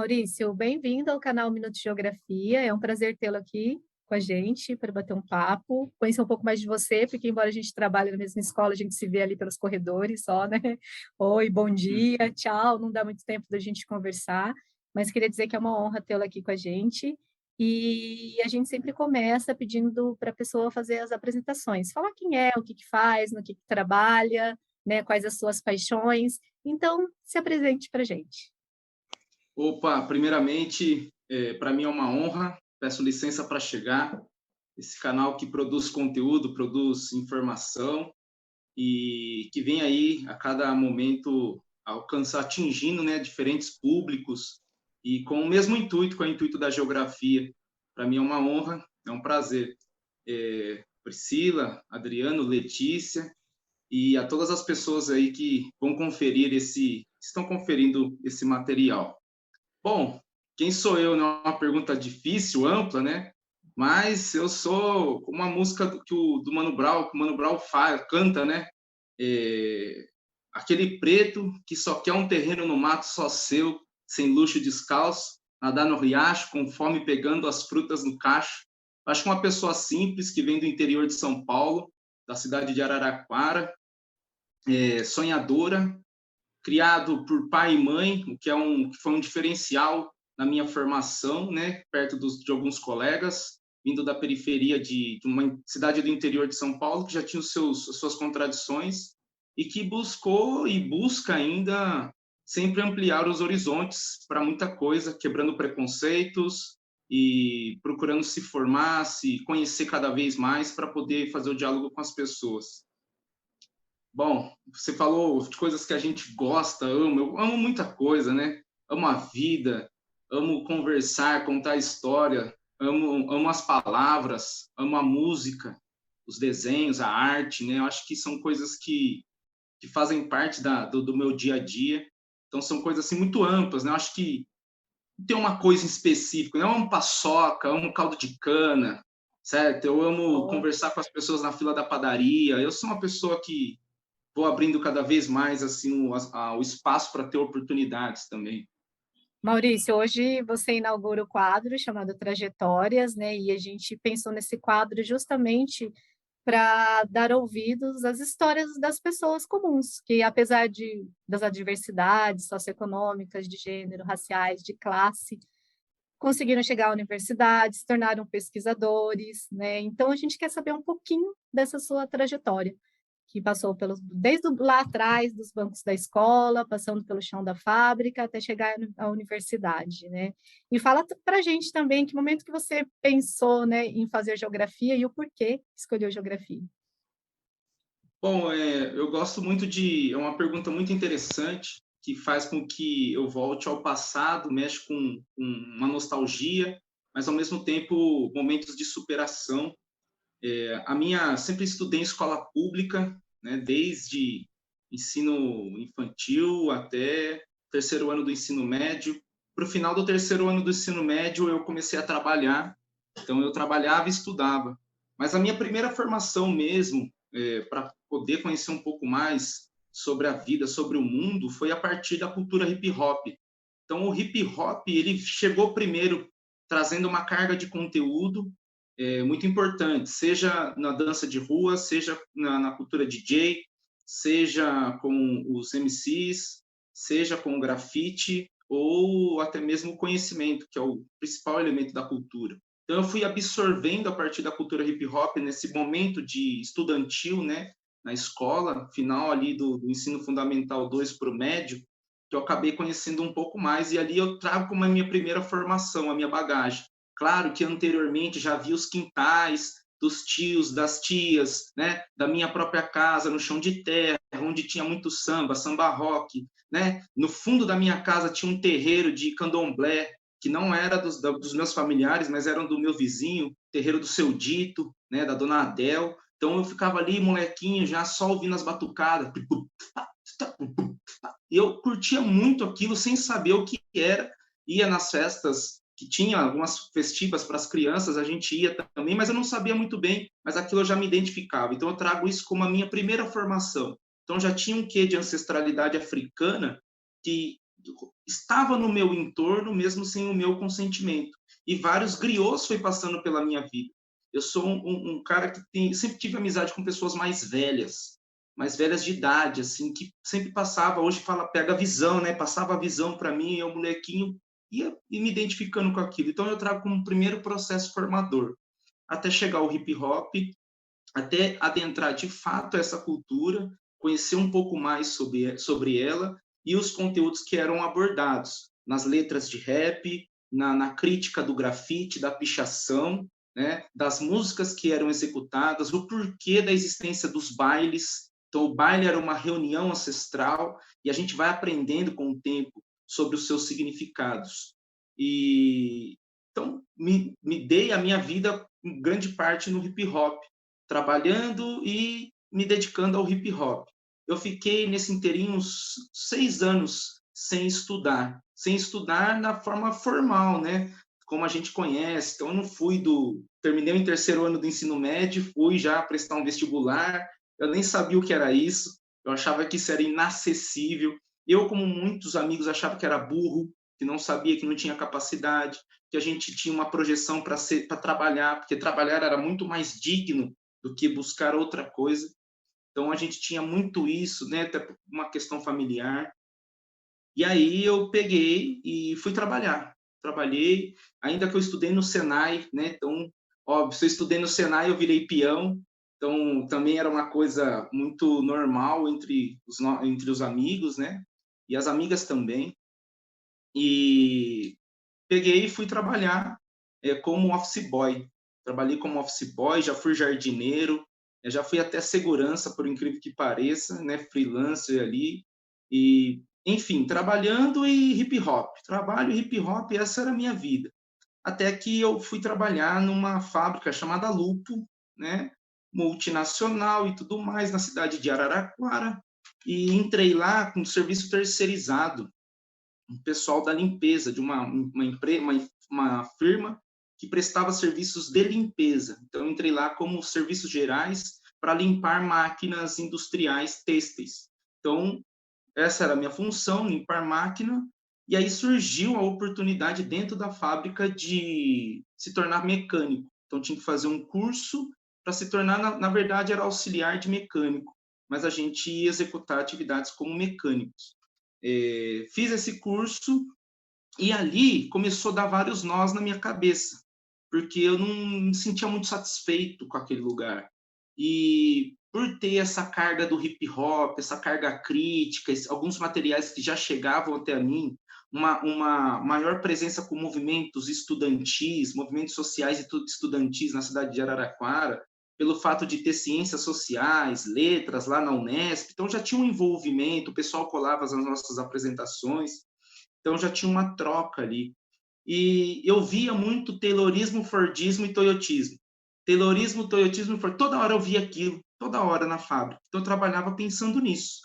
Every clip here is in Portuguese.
Maurício, bem-vindo ao canal Minuto de Geografia. É um prazer tê-lo aqui com a gente para bater um papo, conhecer um pouco mais de você, porque embora a gente trabalhe na mesma escola, a gente se vê ali pelos corredores só, né? Oi, bom dia, tchau, não dá muito tempo da gente conversar, mas queria dizer que é uma honra tê-lo aqui com a gente. E a gente sempre começa pedindo para a pessoa fazer as apresentações, falar quem é, o que que faz, no que trabalha, né? Quais as suas paixões. Então, se apresente para a gente. Opa, primeiramente, para mim é uma honra, peço licença para chegar. Esse canal que produz conteúdo, produz informação e que vem aí a cada momento alcançar, atingindo, né, diferentes públicos e com o mesmo intuito, com o intuito da geografia. Para mim é uma honra, é um prazer. Priscila, Adriano, Letícia e a todas as pessoas aí que vão conferir estão conferindo esse material. Bom, quem sou eu? Não é uma pergunta difícil, ampla, né? Mas eu sou uma música do Mano Brown, que o Mano Brown canta, né? É, aquele preto que só quer um terreno no mato só seu, sem luxo descalço, nadar no riacho, com fome pegando as frutas no cacho. Acho que uma pessoa simples que vem do interior de São Paulo, da cidade de Araraquara, sonhadora, criado por pai e mãe, o que que foi um diferencial na minha formação, né, perto de alguns colegas, vindo da periferia de uma cidade do interior de São Paulo, que já tinha as suas contradições, e que buscou e busca ainda sempre ampliar os horizontes para muita coisa, quebrando preconceitos e procurando se formar, se conhecer cada vez mais para poder fazer o diálogo com as pessoas. Bom, você falou de coisas que a gente gosta, ama. Eu amo muita coisa, né? Amo a vida, amo conversar, contar história, amo as palavras, amo a música, os desenhos, a arte, né? Eu acho que são coisas que fazem parte do meu dia a dia. Então, são coisas assim muito amplas, né? Eu acho que não tem uma coisa em específico, né? Eu amo paçoca, eu amo caldo de cana, certo? Eu amo conversar com as pessoas na fila da padaria. Eu sou uma pessoa que vou abrindo cada vez mais assim o espaço para ter oportunidades também. Maurício, hoje você inaugura o quadro chamado Trajetórias, né? E a gente pensou nesse quadro justamente para dar ouvidos às histórias das pessoas comuns, que apesar das adversidades socioeconômicas, de gênero, raciais, de classe, conseguiram chegar à universidade, se tornaram pesquisadores, né? Então a gente quer saber um pouquinho dessa sua trajetória que passou desde lá atrás dos bancos da escola, passando pelo chão da fábrica, até chegar à universidade, né? E fala para a gente também que momento que você pensou, né, em fazer geografia e o porquê escolheu geografia. Bom, eu gosto muito é uma pergunta muito interessante que faz com que eu volte ao passado, mexe com uma nostalgia, mas ao mesmo tempo momentos de superação. Sempre estudei em escola pública, né, desde ensino infantil até terceiro ano do ensino médio. Para o final do terceiro ano do ensino médio, eu comecei a trabalhar. Então, eu trabalhava e estudava. Mas a minha primeira formação mesmo, para poder conhecer um pouco mais sobre a vida, sobre o mundo, foi a partir da cultura hip hop. Então, o hip hop ele chegou primeiro trazendo uma carga de conteúdo muito importante, seja na dança de rua, seja na cultura DJ, seja com os MCs, seja com o grafite, ou até mesmo o conhecimento, que é o principal elemento da cultura. Então, eu fui absorvendo a partir da cultura hip hop nesse momento de estudantil, né, na escola, final ali do ensino fundamental 2 para o médio, que eu acabei conhecendo um pouco mais, e ali eu trago como a minha primeira formação, a minha bagagem. Claro que anteriormente já vi os quintais dos tios, das tias, né, da minha própria casa, no chão de terra, onde tinha muito samba, samba rock, né? No fundo da minha casa tinha um terreiro de candomblé, que não era dos meus familiares, mas eram do meu vizinho, terreiro do Seu Dito, né, da Dona Adel. Então eu ficava ali, molequinho, já só ouvindo as batucadas. E eu curtia muito aquilo sem saber o que era. Ia nas festas que tinha algumas festivas para as crianças, a gente ia também, mas eu não sabia muito bem, mas aquilo eu já me identificava. Então eu trago isso como a minha primeira formação. Então já tinha um quê de ancestralidade africana que estava no meu entorno, mesmo sem o meu consentimento. E vários griots foi passando pela minha vida. Eu sou um cara que sempre tive amizade com pessoas mais velhas de idade, assim, que sempre passava, hoje fala, pega a visão, né? Passava a visão para mim, eu, molequinho, ia e me identificando com aquilo. Então, eu trago como primeiro processo formador, até chegar ao hip hop, até adentrar de fato essa cultura, conhecer um pouco mais sobre ela e os conteúdos que eram abordados nas letras de rap, na crítica do grafite, da pichação, né, das músicas que eram executadas, o porquê da existência dos bailes. Então, o baile era uma reunião ancestral e a gente vai aprendendo com o tempo sobre os seus significados. E então me dei a minha vida em grande parte no hip hop, trabalhando e me dedicando ao hip hop. Eu fiquei nesse inteirinho uns 6 anos sem estudar na forma formal, né? Como a gente conhece. Então, eu não terminei o terceiro ano do ensino médio, fui já prestar um vestibular, eu nem sabia o que era isso, eu achava que isso era inacessível. Eu, como muitos amigos, achava que era burro, que não sabia, que não tinha capacidade, que a gente tinha uma projeção para trabalhar, porque trabalhar era muito mais digno do que buscar outra coisa. Então a gente tinha muito isso, né, até por uma questão familiar. E aí eu peguei e fui trabalhar. Trabalhei, ainda que eu estudei no Senai, né? Então, óbvio, se eu estudei no Senai, eu virei peão. Então, também era uma coisa muito normal entre os amigos, né? E as amigas também. E peguei e fui trabalhar como office boy. Trabalhei como office boy, já fui jardineiro, já fui até segurança, por incrível que pareça, né? Freelancer ali. E, enfim, trabalhando e hip hop. Trabalho e hip hop, essa era a minha vida. Até que eu fui trabalhar numa fábrica chamada Lupo, né? Multinacional e tudo mais, na cidade de Araraquara. E entrei lá com serviço terceirizado, um pessoal da limpeza, de uma firma que prestava serviços de limpeza. Então, eu entrei lá como serviços gerais para limpar máquinas industriais têxteis. Então, essa era a minha função, limpar máquina, e aí surgiu a oportunidade dentro da fábrica de se tornar mecânico. Então, tinha que fazer um curso para se tornar, na verdade, era auxiliar de mecânico, mas a gente ia executar atividades como mecânicos. Fiz esse curso e ali começou a dar vários nós na minha cabeça, porque eu não me sentia muito satisfeito com aquele lugar. E por ter essa carga do hip hop, essa carga crítica, alguns materiais que já chegavam até mim, uma maior presença com movimentos estudantis, movimentos sociais e estudantis na cidade de Araraquara, pelo fato de ter ciências sociais, letras lá na Unesp, então já tinha um envolvimento, o pessoal colava as nossas apresentações, então já tinha uma troca ali. E eu via muito Taylorismo, Fordismo e Toyotismo. Taylorismo, Toyotismo, Ford, toda hora eu via aquilo, toda hora na fábrica. Então eu trabalhava pensando nisso.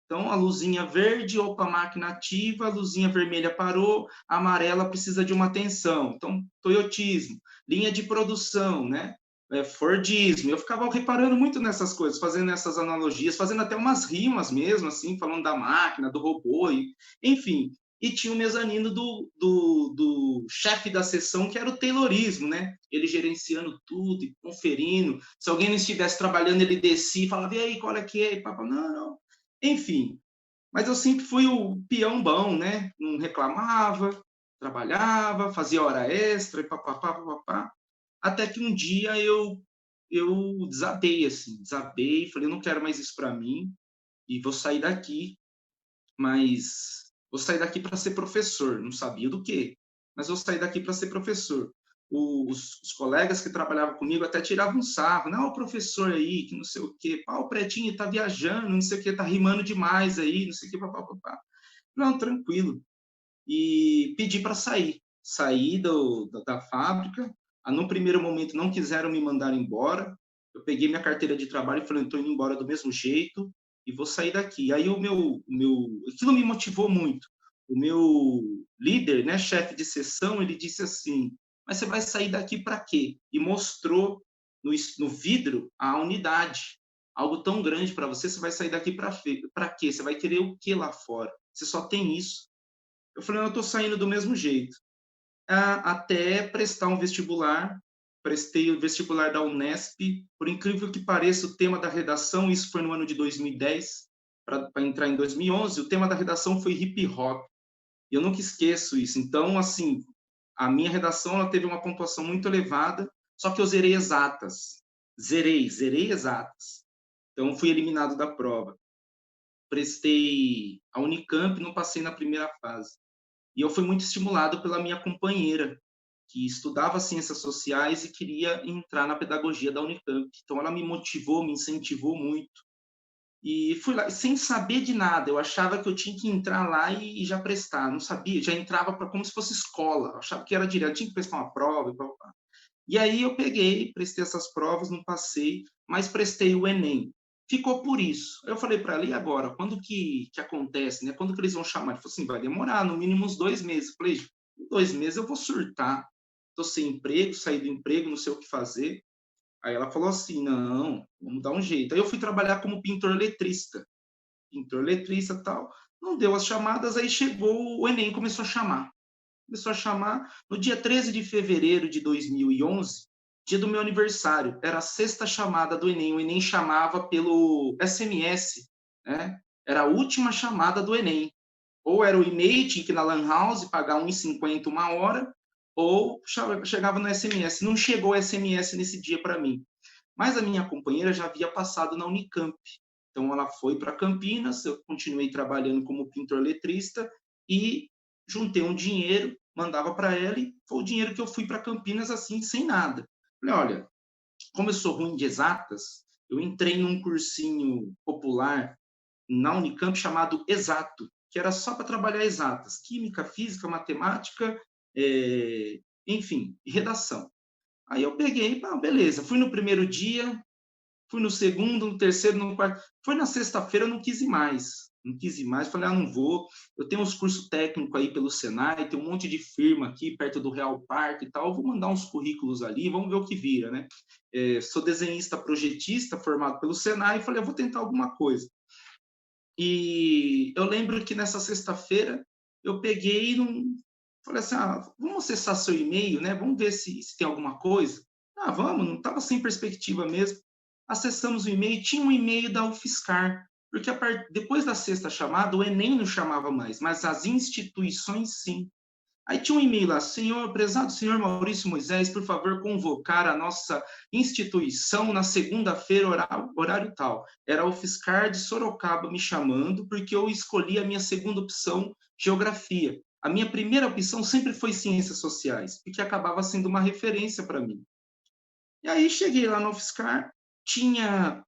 Então a luzinha verde, opa, máquina ativa, a luzinha vermelha parou, a amarela precisa de uma atenção. Então, Toyotismo, linha de produção, né? Fordismo. Eu ficava reparando muito nessas coisas, fazendo essas analogias, fazendo até umas rimas mesmo, assim, falando da máquina, do robô, enfim. E tinha o mezanino do chefe da sessão, que era o Taylorismo, né? Ele gerenciando tudo e conferindo. Se alguém não estivesse trabalhando, ele descia e falava, e aí, qual é que é? E papai, não, não. Enfim, mas eu sempre fui o peão bom, né? Não reclamava, trabalhava, fazia hora extra, e papapá, papapá. Até que um dia eu desabei, assim, desabei, falei, eu não quero mais isso para mim e vou sair daqui, mas vou sair daqui para ser professor, não sabia do quê, mas vou sair daqui para ser professor. Os colegas que trabalhavam comigo até tiravam um sarro, não, o professor aí, que não sei o quê, pá, o pretinho tá viajando, não sei o quê, tá rimando demais aí, não sei o quê, papapá. Não, tranquilo. E pedi para sair da fábrica. No primeiro momento não quiseram me mandar embora. Eu peguei minha carteira de trabalho e falei, estou indo embora do mesmo jeito e vou sair daqui. Aí aquilo me motivou muito. O meu líder, né, chefe de seção, ele disse assim, mas você vai sair daqui para quê? E mostrou no vidro a unidade. Algo tão grande para você, você vai sair daqui para quê? Você vai querer o quê lá fora? Você só tem isso. Eu falei, não, eu estou saindo do mesmo jeito. Até prestar um vestibular, prestei o vestibular da Unesp, por incrível que pareça, o tema da redação, isso foi no ano de 2010, para entrar em 2011, o tema da redação foi hip hop. Eu nunca esqueço isso. Então, assim, a minha redação ela teve uma pontuação muito elevada, só que eu zerei exatas. Zerei exatas. Então, fui eliminado da prova. Prestei a Unicamp, não passei na primeira fase. E eu fui muito estimulado pela minha companheira, que estudava ciências sociais e queria entrar na pedagogia da Unicamp. Então, ela me motivou, me incentivou muito. E fui lá, sem saber de nada. Eu achava que eu tinha que entrar lá e já prestar. Não sabia, já entrava para como se fosse escola. Eu achava que era direto, tinha que prestar uma prova e tal. E aí eu peguei, prestei essas provas, não passei, mas prestei o Enem. Ficou por isso. Eu falei para ela, e agora? Quando que acontece, né? Quando que eles vão chamar? Ele falou assim, vai demorar, no mínimo uns 2 meses. Eu falei, em 2 meses eu vou surtar. Estou sem emprego, saí do emprego, não sei o que fazer. Aí ela falou assim, não, vamos dar um jeito. Aí eu fui trabalhar como pintor eletrista e tal. Não deu as chamadas, aí chegou o Enem, começou a chamar no dia 13 de fevereiro de 2011, dia do meu aniversário. Era a sexta chamada do Enem. O Enem chamava pelo SMS, né? Era a última chamada do Enem. Ou era o e-mail, tinha que ir na Lan House, pagar 1,50 uma hora, ou chegava no SMS. Não chegou SMS nesse dia para mim. Mas a minha companheira já havia passado na Unicamp. Então, ela foi para Campinas, eu continuei trabalhando como pintor letrista e juntei um dinheiro, mandava para ela e foi o dinheiro que eu fui para Campinas assim, sem nada. Falei, olha, como eu sou ruim de exatas, eu entrei num cursinho popular na Unicamp chamado Exato, que era só para trabalhar exatas, química, física, matemática, enfim, redação. Aí eu peguei, beleza, fui no primeiro dia, fui no segundo, no terceiro, no quarto. Foi na sexta-feira, eu não quis ir mais. Não quis ir mais, falei, não vou. Eu tenho uns cursos técnicos aí pelo Senai, tem um monte de firma aqui perto do Real Parque e tal. Eu vou mandar uns currículos ali, vamos ver o que vira, né? Sou desenhista projetista, formado pelo Senai, e falei, eu vou tentar alguma coisa. E eu lembro que nessa sexta-feira eu peguei e falei assim, vamos acessar seu e-mail, né? Vamos ver se tem alguma coisa. Vamos, não estava sem perspectiva mesmo. Acessamos o e-mail, tinha um e-mail da UFSCar, porque depois da sexta chamada, o Enem não chamava mais, mas as instituições sim. Aí tinha um e-mail lá, prezado senhor Maurício Moisés, por favor, convocar a nossa instituição na segunda-feira, horário tal. Era o UFSCar de Sorocaba me chamando, porque eu escolhi a minha segunda opção, geografia. A minha primeira opção sempre foi ciências sociais, porque acabava sendo uma referência para mim. E aí cheguei lá no UFSCar, tinha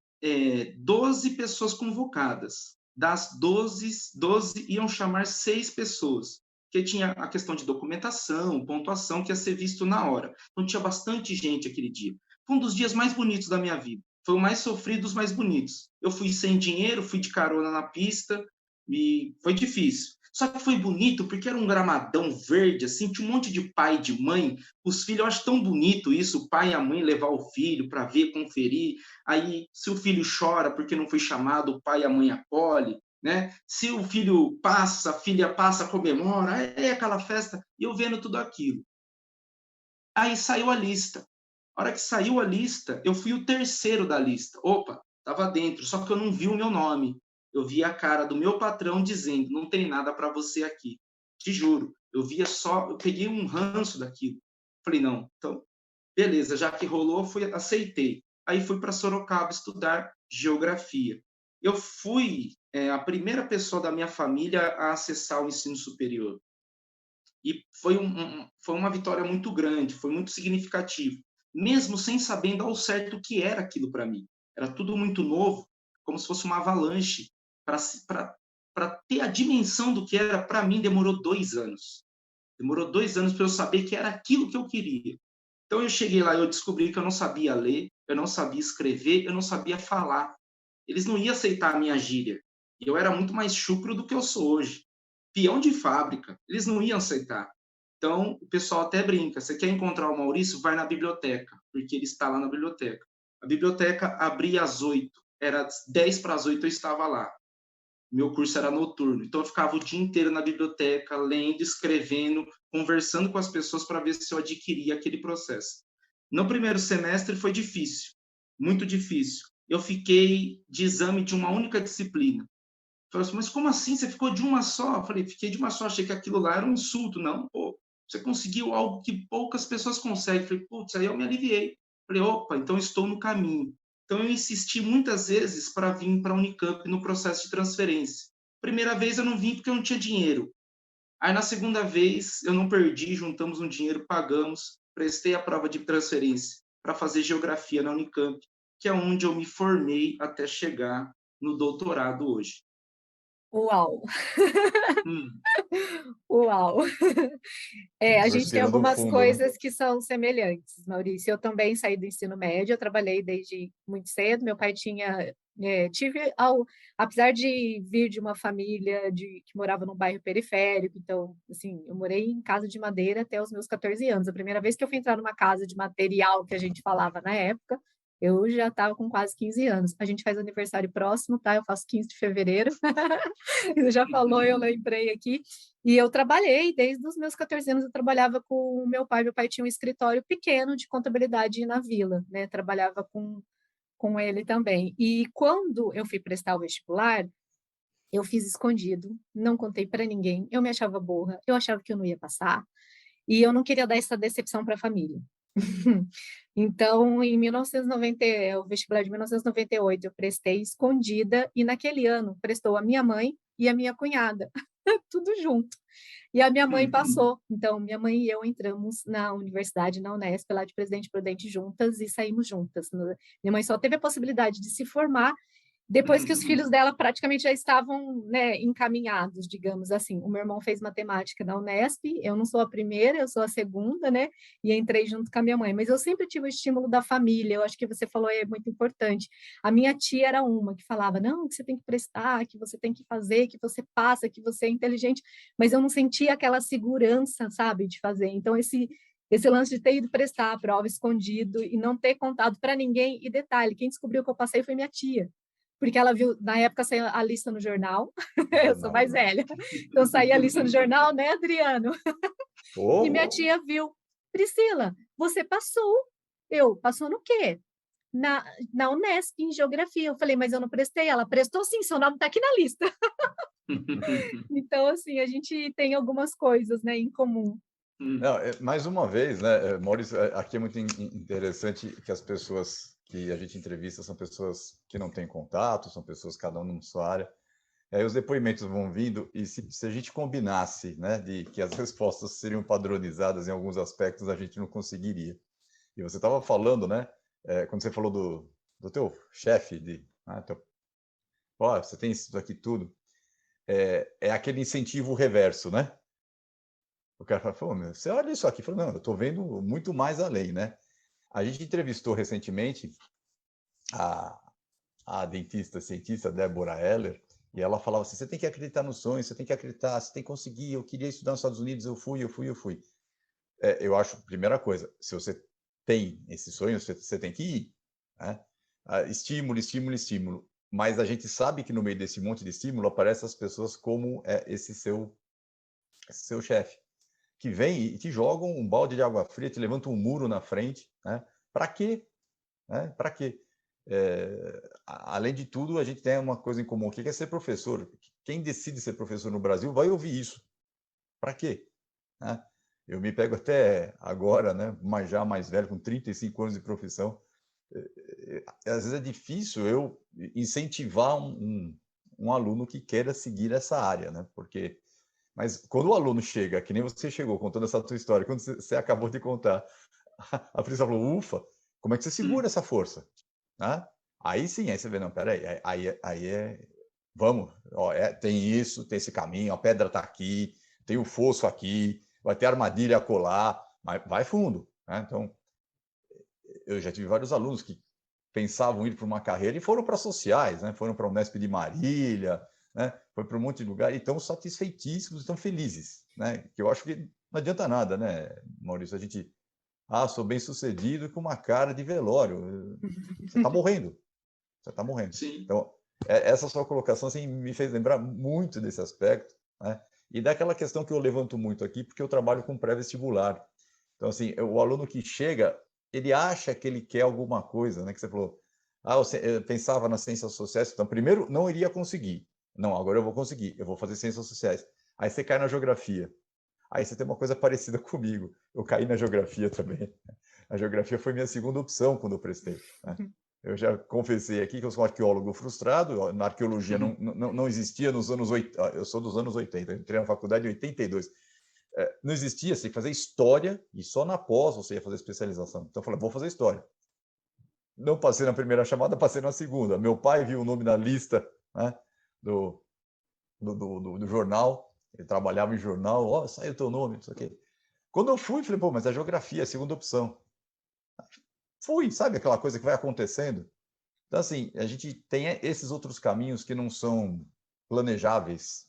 12 pessoas convocadas. Das 12 iam chamar 6 pessoas, porque tinha a questão de documentação, pontuação, que ia ser visto na hora. Então tinha bastante gente aquele dia. Foi um dos dias mais bonitos da minha vida. Foi o mais sofrido dos mais bonitos. Eu fui sem dinheiro, fui de carona na pista, e foi difícil. Só que foi bonito porque era um gramadão verde, assim, tinha um monte de pai e de mãe. Os filhos, eu acho tão bonito isso, o pai e a mãe levar o filho para ver, conferir. Aí, se o filho chora porque não foi chamado, o pai e a mãe acolhe, né? Se o filho passa, a filha passa, comemora, é aquela festa. E eu vendo tudo aquilo. Aí saiu a lista. A hora que saiu a lista, eu fui o terceiro da lista. Opa, estava dentro, só que eu não vi o meu nome. Eu vi a cara do meu patrão dizendo, não tem nada para você aqui. Te juro, eu peguei um ranço daquilo. Falei, não, então, beleza, já que rolou, aceitei. Aí fui para Sorocaba estudar geografia. Eu fui a primeira pessoa da minha família a acessar o ensino superior. E foi uma vitória muito grande, foi muito significativo, mesmo sem sabendo ao certo o que era aquilo para mim. Era tudo muito novo, como se fosse uma avalanche. Para ter a dimensão do que era, para mim, demorou 2 anos. Demorou 2 anos para eu saber que era aquilo que eu queria. Então, eu cheguei lá e eu descobri que eu não sabia ler, eu não sabia escrever, eu não sabia falar. Eles não iam aceitar a minha gíria. E eu era muito mais chucro do que eu sou hoje. Peão de fábrica. Eles não iam aceitar. Então, o pessoal até brinca. Você quer encontrar o Maurício? Vai na biblioteca, porque ele está lá na biblioteca. A biblioteca abria às 8. Era 10 para as 8 eu estava lá. meu curso era noturno, então eu ficava o dia inteiro na biblioteca, lendo, escrevendo, conversando com as pessoas para ver se eu adquiria aquele processo. No primeiro semestre foi difícil, muito difícil. Eu fiquei de exame de uma única disciplina. Falei assim, mas como assim? Você ficou de uma só? Eu falei, fiquei de uma só, achei que aquilo lá era um insulto. Não, pô, você conseguiu algo que poucas pessoas conseguem. Eu falei, putz, aí eu me aliviei. Falei, opa, então estou no caminho. Então eu insisti muitas vezes para vir para a Unicamp no processo de transferência. Primeira vez eu não vim porque eu não tinha dinheiro. Aí na segunda vez eu não perdi, juntamos um dinheiro, pagamos, prestei a prova de transferência para fazer geografia na Unicamp, que é onde eu me formei até chegar no doutorado hoje. Uau! Hum. Uau! A gente tem Respirando algumas fundo, né? coisas que são semelhantes, Maurício. Eu também saí do ensino médio, eu trabalhei desde muito cedo. Meu pai tinha, apesar de vir de uma família que morava num bairro periférico, então, assim, eu morei em casa de madeira até os meus 14 anos. A primeira vez que eu fui entrar numa casa de material que a gente falava na época, eu já estava com quase 15 anos. A gente faz aniversário próximo, tá? Eu faço 15 de fevereiro. Você já falou, eu lembrei aqui. E eu trabalhei, desde os meus 14 anos, eu trabalhava com o meu pai. Meu pai tinha um escritório pequeno de contabilidade na vila, né? Trabalhava com ele também. E quando eu fui prestar o vestibular, eu fiz escondido, não contei para ninguém. Eu me achava burra, eu achava que eu não ia passar. E eu não queria dar essa decepção para a família. Então, em 1990, o vestibular de 1998, eu prestei escondida, e naquele ano prestou a minha mãe e a minha cunhada, tudo junto. E a minha mãe passou. Então, minha mãe e eu entramos na universidade, na Unesp, lá de Presidente Prudente juntas, e saímos juntas. Minha mãe só teve a possibilidade de se formar depois que os filhos dela praticamente já estavam, né, encaminhados, digamos assim. O meu irmão fez matemática na Unesp, eu não sou a primeira, eu sou a segunda, né, e entrei junto com a minha mãe. Mas eu sempre tive o estímulo da família, eu acho que você falou é muito importante. A minha tia era uma que falava, não, que você tem que prestar, que você tem que fazer, que você passa, que você é inteligente, mas eu não sentia aquela segurança, sabe, de fazer. Então, esse lance de ter ido prestar a prova escondido e não ter contado para ninguém, e detalhe, quem descobriu que eu passei foi minha tia, porque ela viu, na época saiu a lista no jornal, eu sou mais velha, então saía a lista no jornal, né, Adriano? E minha tia viu, Priscila, você passou. Passou no quê? Na Unesp, em Geografia. Eu falei, mas eu não prestei. Ela, prestou sim, seu nome está aqui na lista. Então, assim, a gente tem algumas coisas, né, em comum. Não, mais uma vez, né, Maurício, aqui é muito interessante que as pessoas que a gente entrevista são pessoas que não têm contato, são pessoas cada um na sua área. Aí os depoimentos vão vindo e se a gente combinasse, né, de que as respostas seriam padronizadas em alguns aspectos, a gente não conseguiria. E você estava falando, né, quando você falou do teu chefe, você tem isso aqui tudo, é aquele incentivo reverso, né? O cara fala, pô, meu, você olha isso aqui. Fala, não, eu estou vendo muito mais além, né? A gente entrevistou recentemente a, a dentista, cientista Deborah Heller, e ela falava assim, você tem que acreditar no sonho, você tem que acreditar, você tem que conseguir, eu queria estudar nos Estados Unidos, eu fui. Eu acho, primeira coisa, se você tem esse sonho, você tem que ir, né? Estímulo, estímulo, estímulo. Mas a gente sabe que no meio desse monte de estímulo aparecem as pessoas como esse seu chefe, que vem e te jogam um balde de água fria, te levanta um muro na frente, né? Para quê? Né? Para quê? Além de tudo, a gente tem uma coisa em comum, que é ser professor. Quem decide ser professor no Brasil vai ouvir isso. Para quê? Né? Eu me pego até agora, né, mas já mais velho, com 35 anos de profissão, às vezes é difícil eu incentivar um aluno que queira seguir essa área, né? Mas quando o aluno chega, que nem você chegou contando essa tua história, quando você acabou de contar, a Priscila falou, ufa, como é que você segura essa força? Né? Aí sim, aí você vê, não, peraí, vamos, ó, tem isso, tem esse caminho, a pedra está aqui, tem o fosso aqui, vai ter armadilha a colar, mas vai fundo. Né? Então, eu já tive vários alunos que pensavam ir para uma carreira e foram para sociais, né? Foram para a Unesp de Marília, né? Foi para um monte de lugar e estão satisfeitíssimos, estão felizes, né? Que eu acho que não adianta nada, né, Maurício? A gente, sou bem sucedido com uma cara de velório. Você está morrendo. Você está morrendo. Sim. Então, essa sua colocação assim, me fez lembrar muito desse aspecto, né? E daquela questão que eu levanto muito aqui, porque eu trabalho com pré-vestibular. Então, assim, o aluno que chega, ele acha que ele quer alguma coisa, né? Que você falou, eu pensava nas ciências sociais, então, primeiro, não iria conseguir. Não, agora eu vou conseguir, eu vou fazer ciências sociais. Aí você cai na geografia. Aí você tem uma coisa parecida comigo. Eu caí na geografia também. A geografia foi minha segunda opção quando eu prestei, né? Eu já confessei aqui que eu sou um arqueólogo frustrado, na arqueologia não existia nos anos 80, eu sou dos anos 80, entrei na faculdade em 82. Não existia, você tem que fazer história e só na pós você ia fazer especialização. Então eu falei, vou fazer história. Não passei na primeira chamada, passei na segunda. Meu pai viu o nome na lista, né, do, do jornal, ele trabalhava em jornal, ó, saiu o teu nome, não sei o quê. Quando eu fui, falei, pô, mas a geografia é a segunda opção. Fui, sabe aquela coisa que vai acontecendo? Então, assim, a gente tem esses outros caminhos que não são planejáveis.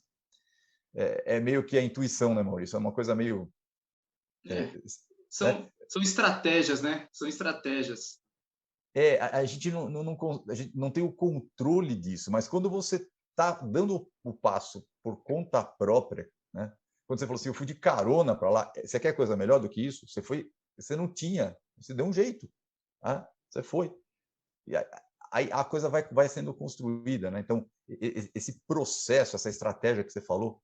É meio que a intuição, né, Maurício? É uma coisa meio. É, É, né? são estratégias, né? São estratégias. A gente a gente não tem o controle disso, mas quando você está dando o passo por conta própria, né? Quando você falou assim, eu fui de carona para lá, você quer coisa melhor do que isso? Você não tinha, você deu um jeito, tá? Você foi. E aí a coisa vai sendo construída, né? Então, esse processo, essa estratégia que você falou,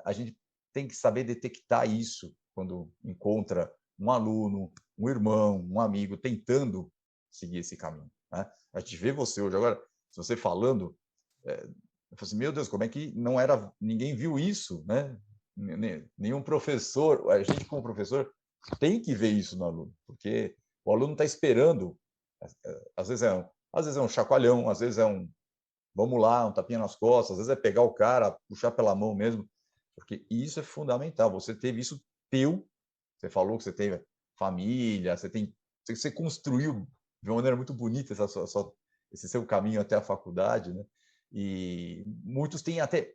a gente tem que saber detectar isso quando encontra um aluno, um irmão, um amigo tentando seguir esse caminho, né? A gente vê você hoje agora, se você falando, eu falo assim, meu Deus, como é que não era, ninguém viu isso, né? Nenhum professor, a gente como professor tem que ver isso no aluno, porque o aluno está esperando, às vezes é um chacoalhão, às vezes é um vamos lá, um tapinha nas costas, às vezes é pegar o cara, puxar pela mão mesmo, porque isso é fundamental. Você teve isso teu, você falou que você teve família, você construiu de uma maneira muito bonita esse seu caminho até a faculdade, né? E muitos têm até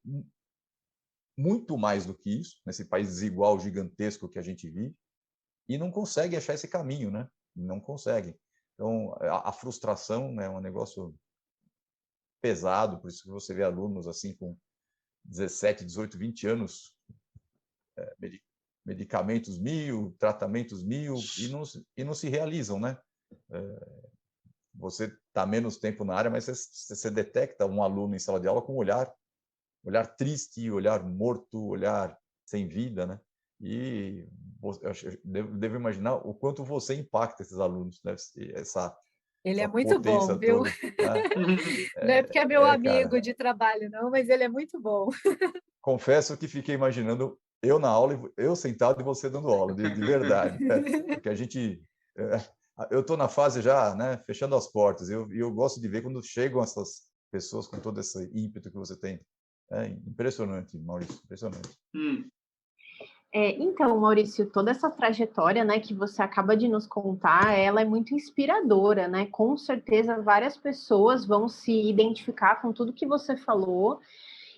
muito mais do que isso, nesse país desigual, gigantesco que a gente vive, e não conseguem achar esse caminho, né? Não conseguem. Então, a frustração né, é um negócio pesado, por isso que você vê alunos assim com 17, 18, 20 anos, medicamentos mil, tratamentos mil, e não se realizam, né? Você está menos tempo na área, mas você detecta um aluno em sala de aula com um olhar triste, olhar morto, olhar sem vida, né? E eu devo imaginar o quanto você impacta esses alunos, né? Ele é Essa muito bom, potência viu? toda, né? Não é porque é meu amigo Cara, de trabalho, não, mas ele é muito bom. confesso que fiquei imaginando eu na aula, eu sentado e você dando aula, de verdade. Porque a gente. Eu estou na fase já, né, fechando as portas, e eu gosto de ver quando chegam essas pessoas com todo esse ímpeto que você tem. É impressionante, Maurício, impressionante. Então, Maurício, toda essa trajetória, né, que você acaba de nos contar, ela é muito inspiradora, né? Com certeza, várias pessoas vão se identificar com tudo que você falou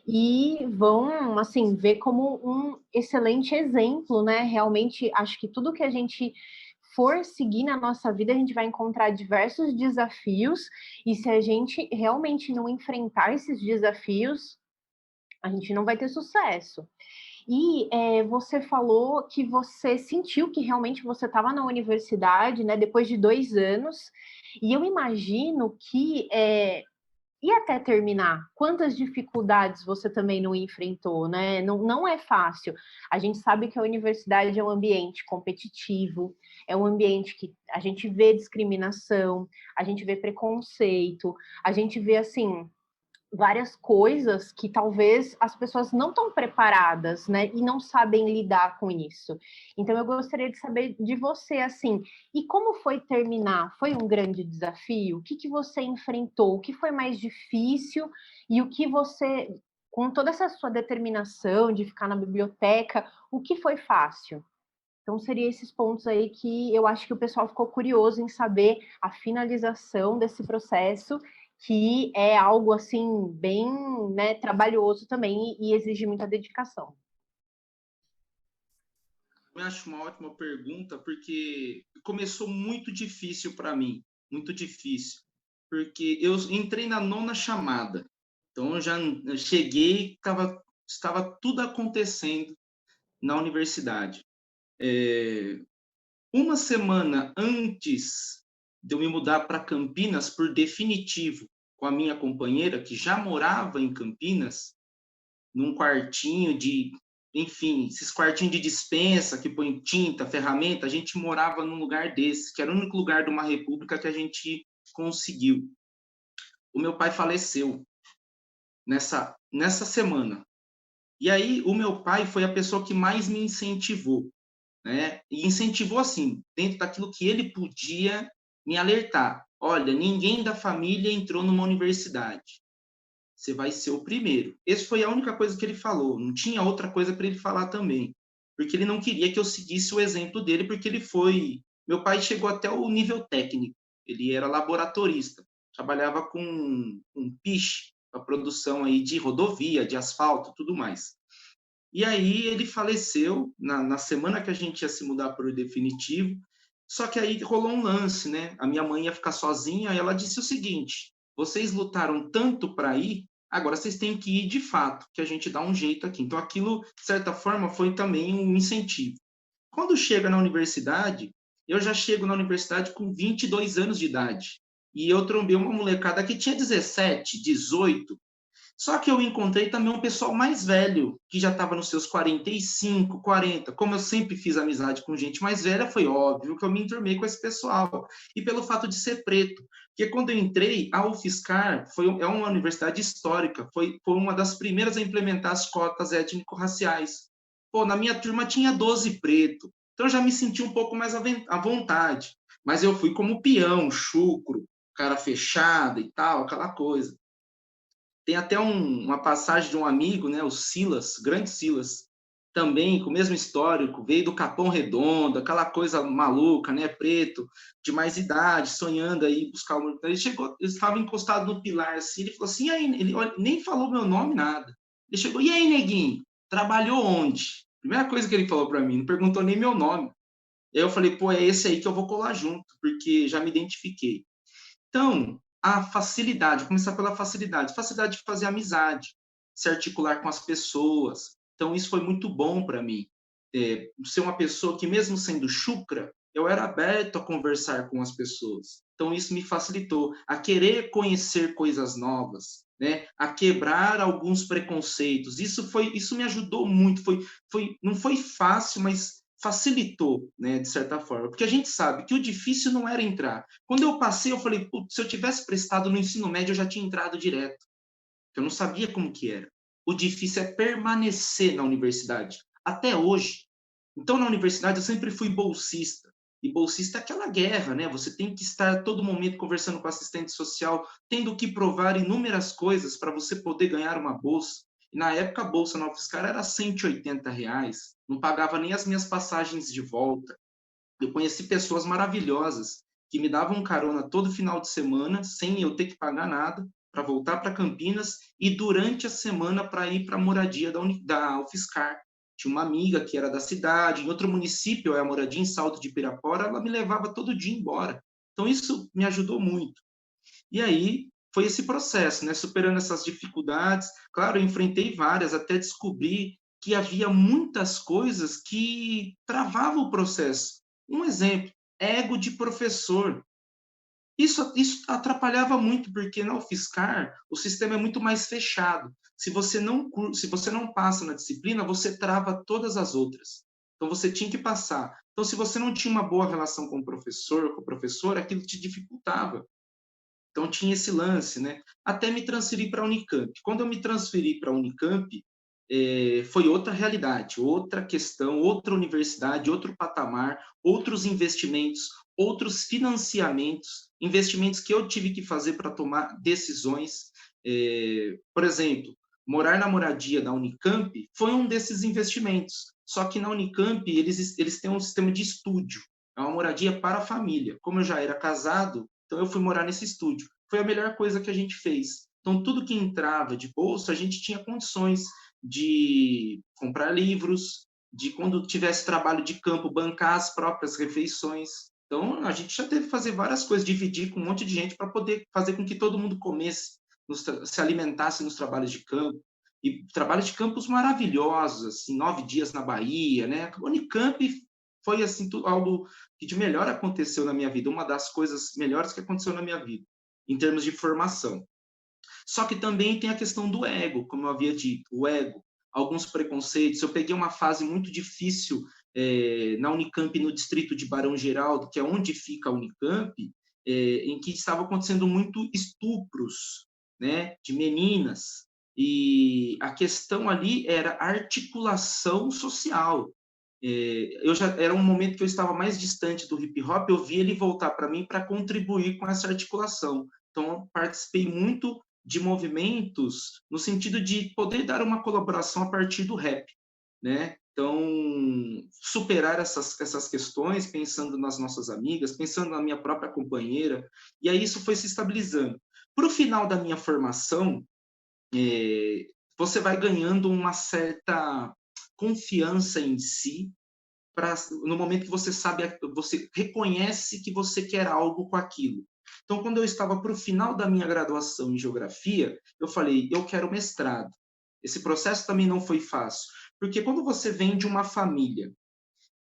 e vão, assim, ver como um excelente exemplo, né? Realmente, acho que tudo que a gente for seguir na nossa vida, a gente vai encontrar diversos desafios, e se a gente realmente não enfrentar esses desafios, a gente não vai ter sucesso. E você falou que você sentiu que realmente você estava na universidade, né, depois de 2 anos, e eu imagino que e até terminar, quantas dificuldades você também não enfrentou, né? Não, não é fácil. A gente sabe que a universidade é um ambiente competitivo, é um ambiente que a gente vê discriminação, a gente vê preconceito, a gente vê assim várias coisas que talvez as pessoas não estão preparadas, né, e não sabem lidar com isso. Então eu gostaria de saber de você assim, e como foi terminar? Foi um grande desafio? O que que você enfrentou? O que foi mais difícil e o que você, com toda essa sua determinação de ficar na biblioteca, o que foi fácil? Então, seriam esses pontos aí que eu acho que o pessoal ficou curioso em saber a finalização desse processo, que é algo, assim, bem, né, trabalhoso também e exige muita dedicação. Eu acho uma ótima pergunta, porque começou muito difícil para mim, muito difícil. porque eu entrei na 9ª chamada. Então, eu já cheguei, estava tudo acontecendo na universidade. Uma semana antes de eu me mudar para Campinas, por definitivo, com a minha companheira, que já morava em Campinas, num quartinho enfim, esses quartinhos de despensa que põe tinta, ferramenta, a gente morava num lugar desse, que era o único lugar de uma república que a gente conseguiu. O meu pai faleceu nessa semana. E aí, o meu pai foi a pessoa que mais me incentivou, né? E incentivou, assim, dentro daquilo que ele podia me alertar. Olha, ninguém da família entrou numa universidade. Você vai ser o primeiro. Essa foi a única coisa que ele falou. Não tinha outra coisa para ele falar também. Porque ele não queria que eu seguisse o exemplo dele, porque ele foi... Meu pai chegou até o nível técnico. Ele era laboratorista. Trabalhava com piche, a produção aí de rodovia, de asfalto, tudo mais. E aí ele faleceu na semana que a gente ia se mudar para o definitivo. Só que aí rolou um lance, né? A minha mãe ia ficar sozinha e ela disse o seguinte: vocês lutaram tanto para ir, agora vocês têm que ir de fato, que a gente dá um jeito aqui. Então aquilo, de certa forma, foi também um incentivo. Quando chega na universidade, eu já chego na universidade com 22 anos de idade. E eu trombei uma molecada que tinha 17, 18, só que eu encontrei também um pessoal mais velho, que já estava nos seus 45, 40. Como eu sempre fiz amizade com gente mais velha, foi óbvio que eu me enturmei com esse pessoal. E pelo fato de ser preto. Porque quando eu entrei, a UFSCar é uma universidade histórica, foi uma das primeiras a implementar as cotas étnico-raciais. Pô, na minha turma tinha 12 preto. Então eu já me senti um pouco mais à vontade. Mas eu fui como peão, chucro, cara fechada e tal, aquela coisa. Tem até uma passagem de um amigo, né, o Silas, grande Silas, também com o mesmo histórico, veio do Capão Redondo, aquela coisa maluca, né, preto, de mais idade, sonhando aí buscar uma... Ele chegou, ele estava encostado no pilar assim, ele falou assim, e aí, ele nem falou meu nome, nada. Ele chegou, e aí, neguinho, trabalhou onde? Primeira coisa que ele falou para mim, não perguntou nem meu nome. Aí eu falei, pô, é esse aí que eu vou colar junto, porque já me identifiquei. Então, a facilidade, começar pela facilidade de fazer amizade, se articular com as pessoas. Então, isso foi muito bom para mim. Ser uma pessoa que, mesmo sendo chucra, eu era aberto a conversar com as pessoas. Então, isso me facilitou a querer conhecer coisas novas, né? A quebrar alguns preconceitos. Isso me ajudou muito. Não foi fácil, mas facilitou, né, de certa forma. Porque a gente sabe que o difícil não era entrar. Quando eu passei, eu falei, se eu tivesse prestado no ensino médio, eu já tinha entrado direto. Eu não sabia como que era. O difícil é permanecer na universidade, até hoje. Então, na universidade, eu sempre fui bolsista. E bolsista é aquela guerra, né? Você tem que estar a todo momento conversando com o assistente social, tendo que provar inúmeras coisas para você poder ganhar uma bolsa. E na época, a bolsa na UFSCar era R$ 180, não pagava nem as minhas passagens de volta. Eu conheci pessoas maravilhosas que me davam carona todo final de semana, sem eu ter que pagar nada, para voltar para Campinas e durante a semana para ir para a moradia da UFSCar. Tinha uma amiga que era da cidade, em outro município, eu moradia em Salto de Pirapora, ela me levava todo dia embora. Então, isso me ajudou muito. E aí, foi esse processo, né? Superando essas dificuldades. Claro, eu enfrentei várias, até descobrir que havia muitas coisas que travavam o processo. Um exemplo, ego de professor. Isso atrapalhava muito, porque na UFSCar o sistema é muito mais fechado. Se você não passa na disciplina, você trava todas as outras. Então, você tinha que passar. Então, se você não tinha uma boa relação com o professor, com a professora, aquilo te dificultava. Então, tinha esse lance, né? Até me transferir para a Unicamp. Quando eu me transferi para a Unicamp, foi outra realidade, outra questão, outra universidade, outro patamar, outros investimentos, outros financiamentos, investimentos que eu tive que fazer para tomar decisões. Por exemplo, morar na moradia da Unicamp foi um desses investimentos. Só que na Unicamp, eles têm um sistema de estúdio, é uma moradia para a família. Como eu já era casado, então eu fui morar nesse estúdio. Foi a melhor coisa que a gente fez. Então, tudo que entrava de bolsa, a gente tinha condições de comprar livros, de quando tivesse trabalho de campo, bancar as próprias refeições. Então, a gente já teve que fazer várias coisas, dividir com um monte de gente para poder fazer com que todo mundo comesse, se alimentasse nos trabalhos de campo. E trabalhos de campos maravilhosos, assim, 9 dias na Bahia, né? A Unicamp foi, assim, algo que de melhor aconteceu na minha vida, uma das coisas melhores que aconteceu na minha vida, em termos de formação. Só que também tem a questão do ego, como eu havia dito, o ego, alguns preconceitos. Eu peguei uma fase muito difícil na Unicamp, no distrito de Barão Geraldo, que é onde fica a Unicamp, em que estava acontecendo muito estupros, né, de meninas. E a questão ali era articulação social. Era um momento que eu estava mais distante do hip hop, eu vi ele voltar para mim para contribuir com essa articulação. Então, eu participei muito de movimentos no sentido de poder dar uma colaboração a partir do rap, né? Então, superar essas questões, pensando nas nossas amigas, pensando na minha própria companheira, e aí isso foi se estabilizando. Para o final da minha formação, você vai ganhando uma certa confiança em si, no momento que você sabe, você reconhece que você quer algo com aquilo. Então, quando eu estava para o final da minha graduação em geografia, eu falei, eu quero mestrado. Esse processo também não foi fácil, porque quando você vem de uma família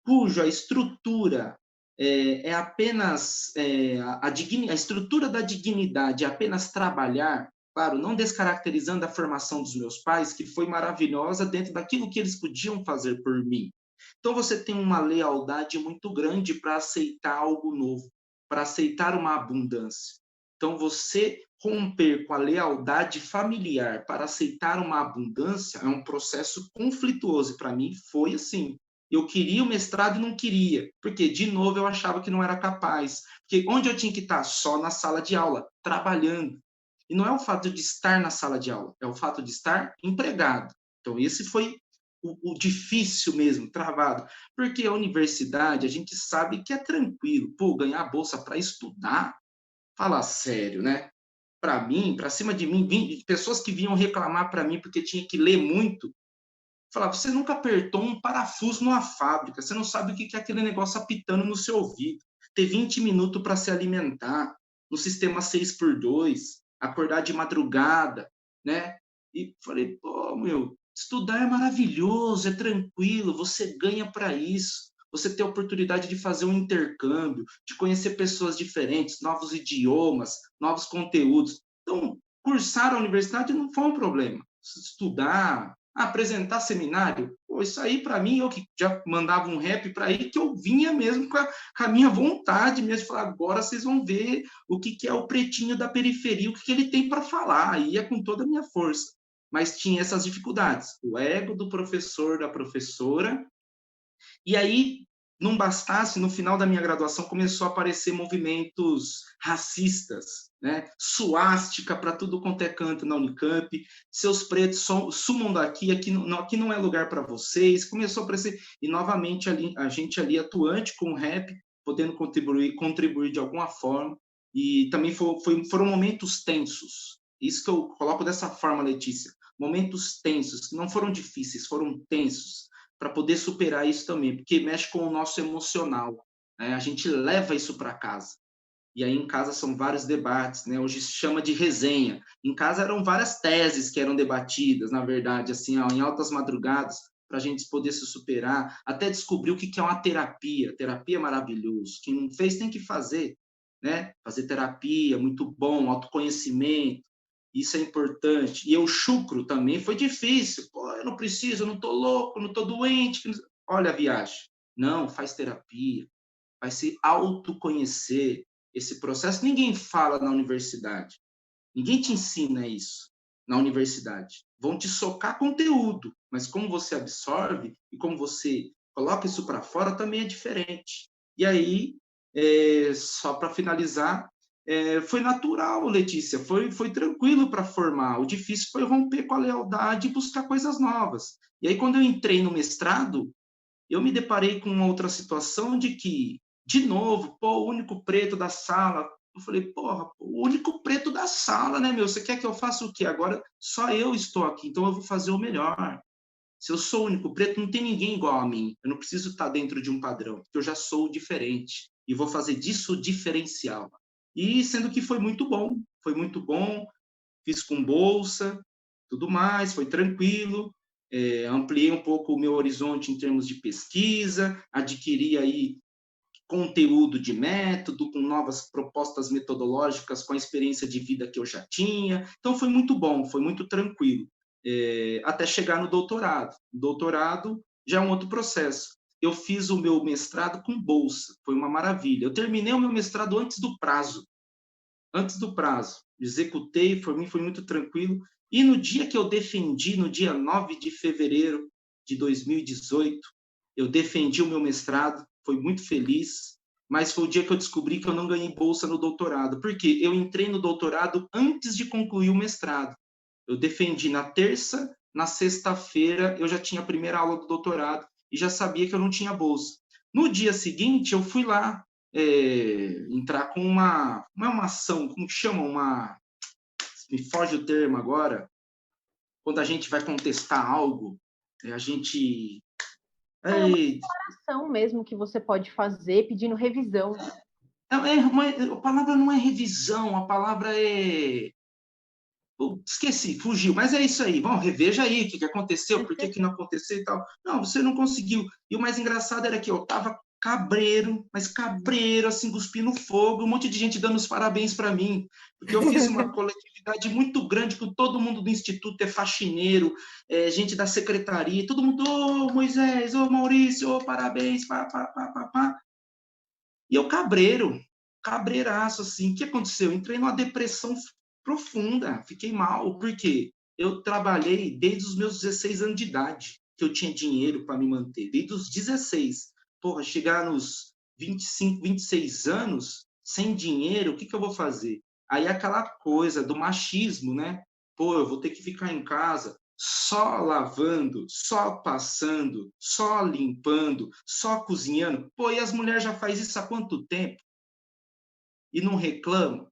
cuja estrutura é apenas a estrutura da dignidade é apenas trabalhar, claro, não descaracterizando a formação dos meus pais, que foi maravilhosa dentro daquilo que eles podiam fazer por mim. Então você tem uma lealdade muito grande para aceitar algo novo, para aceitar uma abundância. Então você romper com a lealdade familiar para aceitar uma abundância é um processo conflituoso. Para mim foi assim. Eu queria o mestrado e não queria, porque, de novo, eu achava que não era capaz. Porque onde eu tinha que estar? Só na sala de aula, trabalhando. E não é o fato de estar na sala de aula, é o fato de estar empregado. Então, esse foi o difícil mesmo, travado. Porque a universidade, a gente sabe que é tranquilo. Pô, ganhar bolsa para estudar? Fala sério, né? Para mim, para cima de mim, pessoas que vinham reclamar para mim porque tinha que ler muito, falar, você nunca apertou um parafuso numa fábrica, você não sabe o que é aquele negócio apitando no seu ouvido. Ter 20 minutos para se alimentar, no sistema 6x2, acordar de madrugada, né? E falei, pô, meu, estudar é maravilhoso, é tranquilo, você ganha para isso. Você tem a oportunidade de fazer um intercâmbio, de conhecer pessoas diferentes, novos idiomas, novos conteúdos. Então, cursar a universidade não foi um problema. Estudar, apresentar seminário, pô, isso aí para mim, eu que já mandava um rap para aí, que eu vinha mesmo com a minha vontade mesmo, falar, agora vocês vão ver o que é o pretinho da periferia, o que ele tem para falar, ia com toda a minha força. Mas tinha essas dificuldades, o ego do professor, da professora, e aí, não bastasse, no final da minha graduação começou a aparecer movimentos racistas, né? Suástica para tudo quanto é canto na Unicamp, seus pretos sumam daqui, aqui não é lugar para vocês. Começou a aparecer, e novamente a gente ali atuante com o rap, podendo contribuir de alguma forma, e também foram momentos tensos. Isso que eu coloco dessa forma, Letícia, momentos tensos, que não foram difíceis, foram tensos, para poder superar isso também, porque mexe com o nosso emocional, né? A gente leva isso para casa. E aí em casa são vários debates, né? Hoje se chama de resenha. Em casa eram várias teses que eram debatidas, na verdade, assim, ó, em altas madrugadas, para a gente poder se superar, até descobrir o que é uma terapia. Terapia é maravilhoso. Quem não fez tem que fazer, né? Fazer terapia, muito bom, autoconhecimento. Isso é importante. E o chucro também foi difícil. Pô, eu não preciso, eu não estou louco, não estou doente. Olha a viagem. Não, faz terapia. Vai se autoconhecer. Esse processo ninguém fala na universidade. Ninguém te ensina isso na universidade. Vão te socar conteúdo, mas como você absorve e como você coloca isso para fora também é diferente. E aí, só para finalizar, foi natural, Letícia, foi tranquilo para formar. O difícil foi romper com a lealdade e buscar coisas novas. E aí, quando eu entrei no mestrado, eu me deparei com uma outra situação de que, de novo, pô, o único preto da sala. Eu falei, porra, o único preto da sala, né, meu? Você quer que eu faça o quê? Agora só eu estou aqui, então eu vou fazer o melhor. Se eu sou o único preto, não tem ninguém igual a mim. Eu não preciso estar dentro de um padrão, porque eu já sou diferente. e vou fazer disso o diferencial. E sendo que foi muito bom, fiz com bolsa, tudo mais, foi tranquilo, ampliei um pouco o meu horizonte em termos de pesquisa, adquiri aí conteúdo de método, com novas propostas metodológicas, com a experiência de vida que eu já tinha. Então, foi muito bom, foi muito tranquilo, até chegar no doutorado. O doutorado já é um outro processo. Eu fiz o meu mestrado com bolsa, foi uma maravilha. Eu terminei o meu mestrado antes do prazo. Executei, por mim foi muito tranquilo. E no dia que eu defendi, no dia 9 de fevereiro de 2018, eu defendi o meu mestrado, fui muito feliz, mas foi o dia que eu descobri que eu não ganhei bolsa no doutorado, porque eu entrei no doutorado antes de concluir o mestrado. Eu defendi na terça, na sexta-feira eu já tinha a primeira aula do doutorado e já sabia que eu não tinha bolsa. No dia seguinte, eu fui lá entrar com uma ação, como que chama? Me foge o termo agora, quando a gente vai contestar algo, a gente... É uma declaração mesmo que você pode fazer pedindo revisão. A palavra não é revisão, a palavra é... esqueci, fugiu, mas é isso aí, vamos, reveja aí o que aconteceu, por que não aconteceu e tal. Não, você não conseguiu. E o mais engraçado era que eu estava cabreiro, mas cabreiro, assim, cuspindo fogo, um monte de gente dando os parabéns para mim, porque eu fiz uma coletividade muito grande, com todo mundo do Instituto é faxineiro, gente da secretaria, todo mundo, ô Moisés, ô Maurício, ô parabéns, pá, pá, pá, pá, pá. E eu cabreiraço, assim, o que aconteceu? Eu entrei numa depressão profunda, fiquei mal, porque eu trabalhei desde os meus 16 anos de idade, que eu tinha dinheiro para me manter, desde os 16. Porra, chegar nos 25, 26 anos, sem dinheiro, o que eu vou fazer? Aí aquela coisa do machismo, né? Pô, eu vou ter que ficar em casa só lavando, só passando, só limpando, só cozinhando. Pô, e as mulheres já fazem isso há quanto tempo? E não reclamam,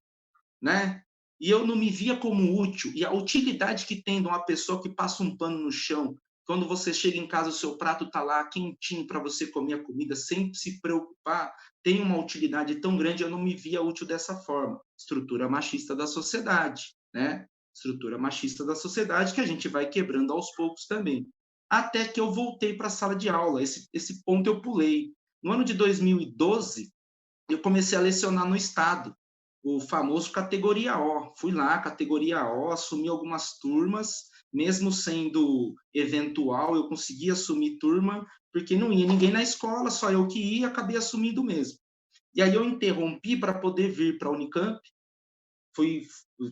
né? E eu não me via como útil. E a utilidade que tem de uma pessoa que passa um pano no chão, quando você chega em casa, o seu prato está lá quentinho para você comer a comida, sem se preocupar, tem uma utilidade tão grande, eu não me via útil dessa forma. Estrutura machista da sociedade, né? Estrutura machista da sociedade que a gente vai quebrando aos poucos também. Até que eu voltei para a sala de aula. Esse ponto eu pulei. No ano de 2012, eu comecei a lecionar no Estado, o famoso categoria O. Fui lá, categoria O, assumi algumas turmas, mesmo sendo eventual, eu consegui assumir turma, porque não ia ninguém na escola, só eu que ia, acabei assumindo mesmo. E aí eu interrompi para poder vir para a Unicamp,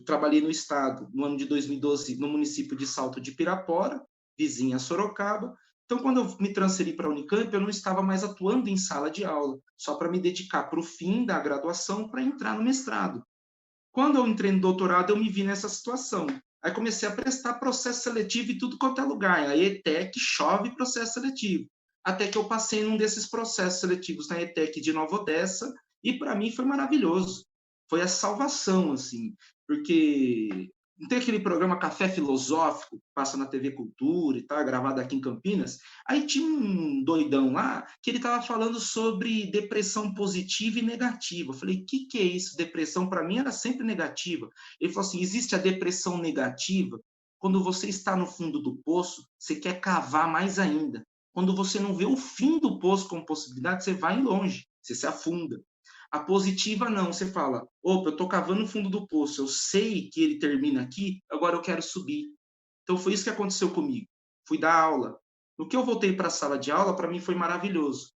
trabalhei no Estado no ano de 2012, no município de Salto de Pirapora, vizinha Sorocaba. Então, quando eu me transferi para a Unicamp, eu não estava mais atuando em sala de aula, só para me dedicar para o fim da graduação, para entrar no mestrado. Quando eu entrei no doutorado, eu me vi nessa situação. Aí comecei a prestar processo seletivo em tudo quanto é lugar. A ETEC chove processo seletivo. Até que eu passei num desses processos seletivos na ETEC de Nova Odessa, e para mim foi maravilhoso. Foi a salvação, assim, porque não tem aquele programa Café Filosófico, que passa na TV Cultura e tal, gravado aqui em Campinas? Aí tinha um doidão lá que ele estava falando sobre depressão positiva e negativa. Eu falei, o que é isso? Depressão, para mim, era sempre negativa. Ele falou assim, existe a depressão negativa quando você está no fundo do poço, você quer cavar mais ainda. Quando você não vê o fim do poço como possibilidade, você vai longe, você se afunda. A positiva não, você fala, opa, eu estou cavando no fundo do poço, eu sei que ele termina aqui, agora eu quero subir. Então foi isso que aconteceu comigo. Fui dar aula. No que eu voltei para a sala de aula, para mim foi maravilhoso.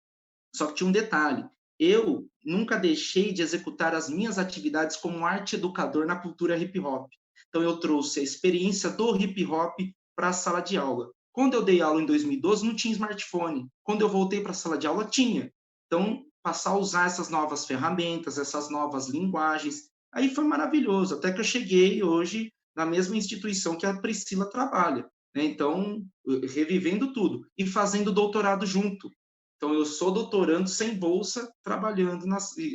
Só que tinha um detalhe, eu nunca deixei de executar as minhas atividades como arte educador na cultura hip hop. Então eu trouxe a experiência do hip hop para a sala de aula. Quando eu dei aula em 2012, não tinha smartphone. Quando eu voltei para a sala de aula, tinha. Então, passar a usar essas novas ferramentas, essas novas linguagens, aí foi maravilhoso, até que eu cheguei hoje na mesma instituição que a Priscila trabalha, né? Então, revivendo tudo e fazendo doutorado junto. Então, eu sou doutorando sem bolsa, trabalhando,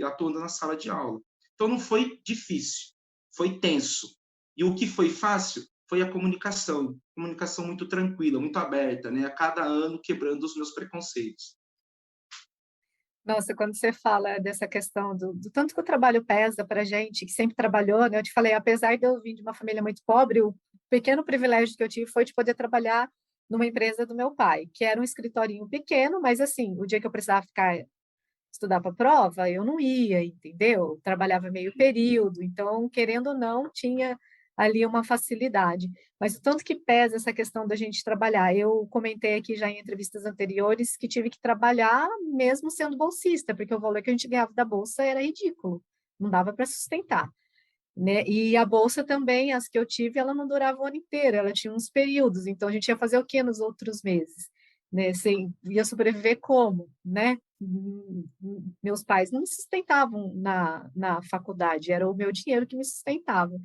atuando na sala de aula. Então, não foi difícil, foi tenso. E o que foi fácil foi a comunicação muito tranquila, muito aberta, né? A cada ano quebrando os meus preconceitos. Nossa, quando você fala dessa questão do tanto que o trabalho pesa para a gente, que sempre trabalhou, né? Eu te falei, apesar de eu vir de uma família muito pobre, o pequeno privilégio que eu tive foi de poder trabalhar numa empresa do meu pai, que era um escritorinho pequeno, mas assim, o dia que eu precisava ficar estudar para a prova, eu não ia, entendeu? Trabalhava meio período, então, querendo ou não, tinha ali uma facilidade. Mas o tanto que pesa essa questão da gente trabalhar. Eu comentei aqui já em entrevistas anteriores que tive que trabalhar mesmo sendo bolsista, porque o valor que a gente ganhava da bolsa era ridículo, não dava para sustentar. Né? E a bolsa também, as que eu tive, ela não durava o ano inteiro, ela tinha uns períodos, então a gente ia fazer o quê nos outros meses? Né? Assim, ia sobreviver como? Né? Meus pais não me sustentavam na faculdade, era o meu dinheiro que me sustentava.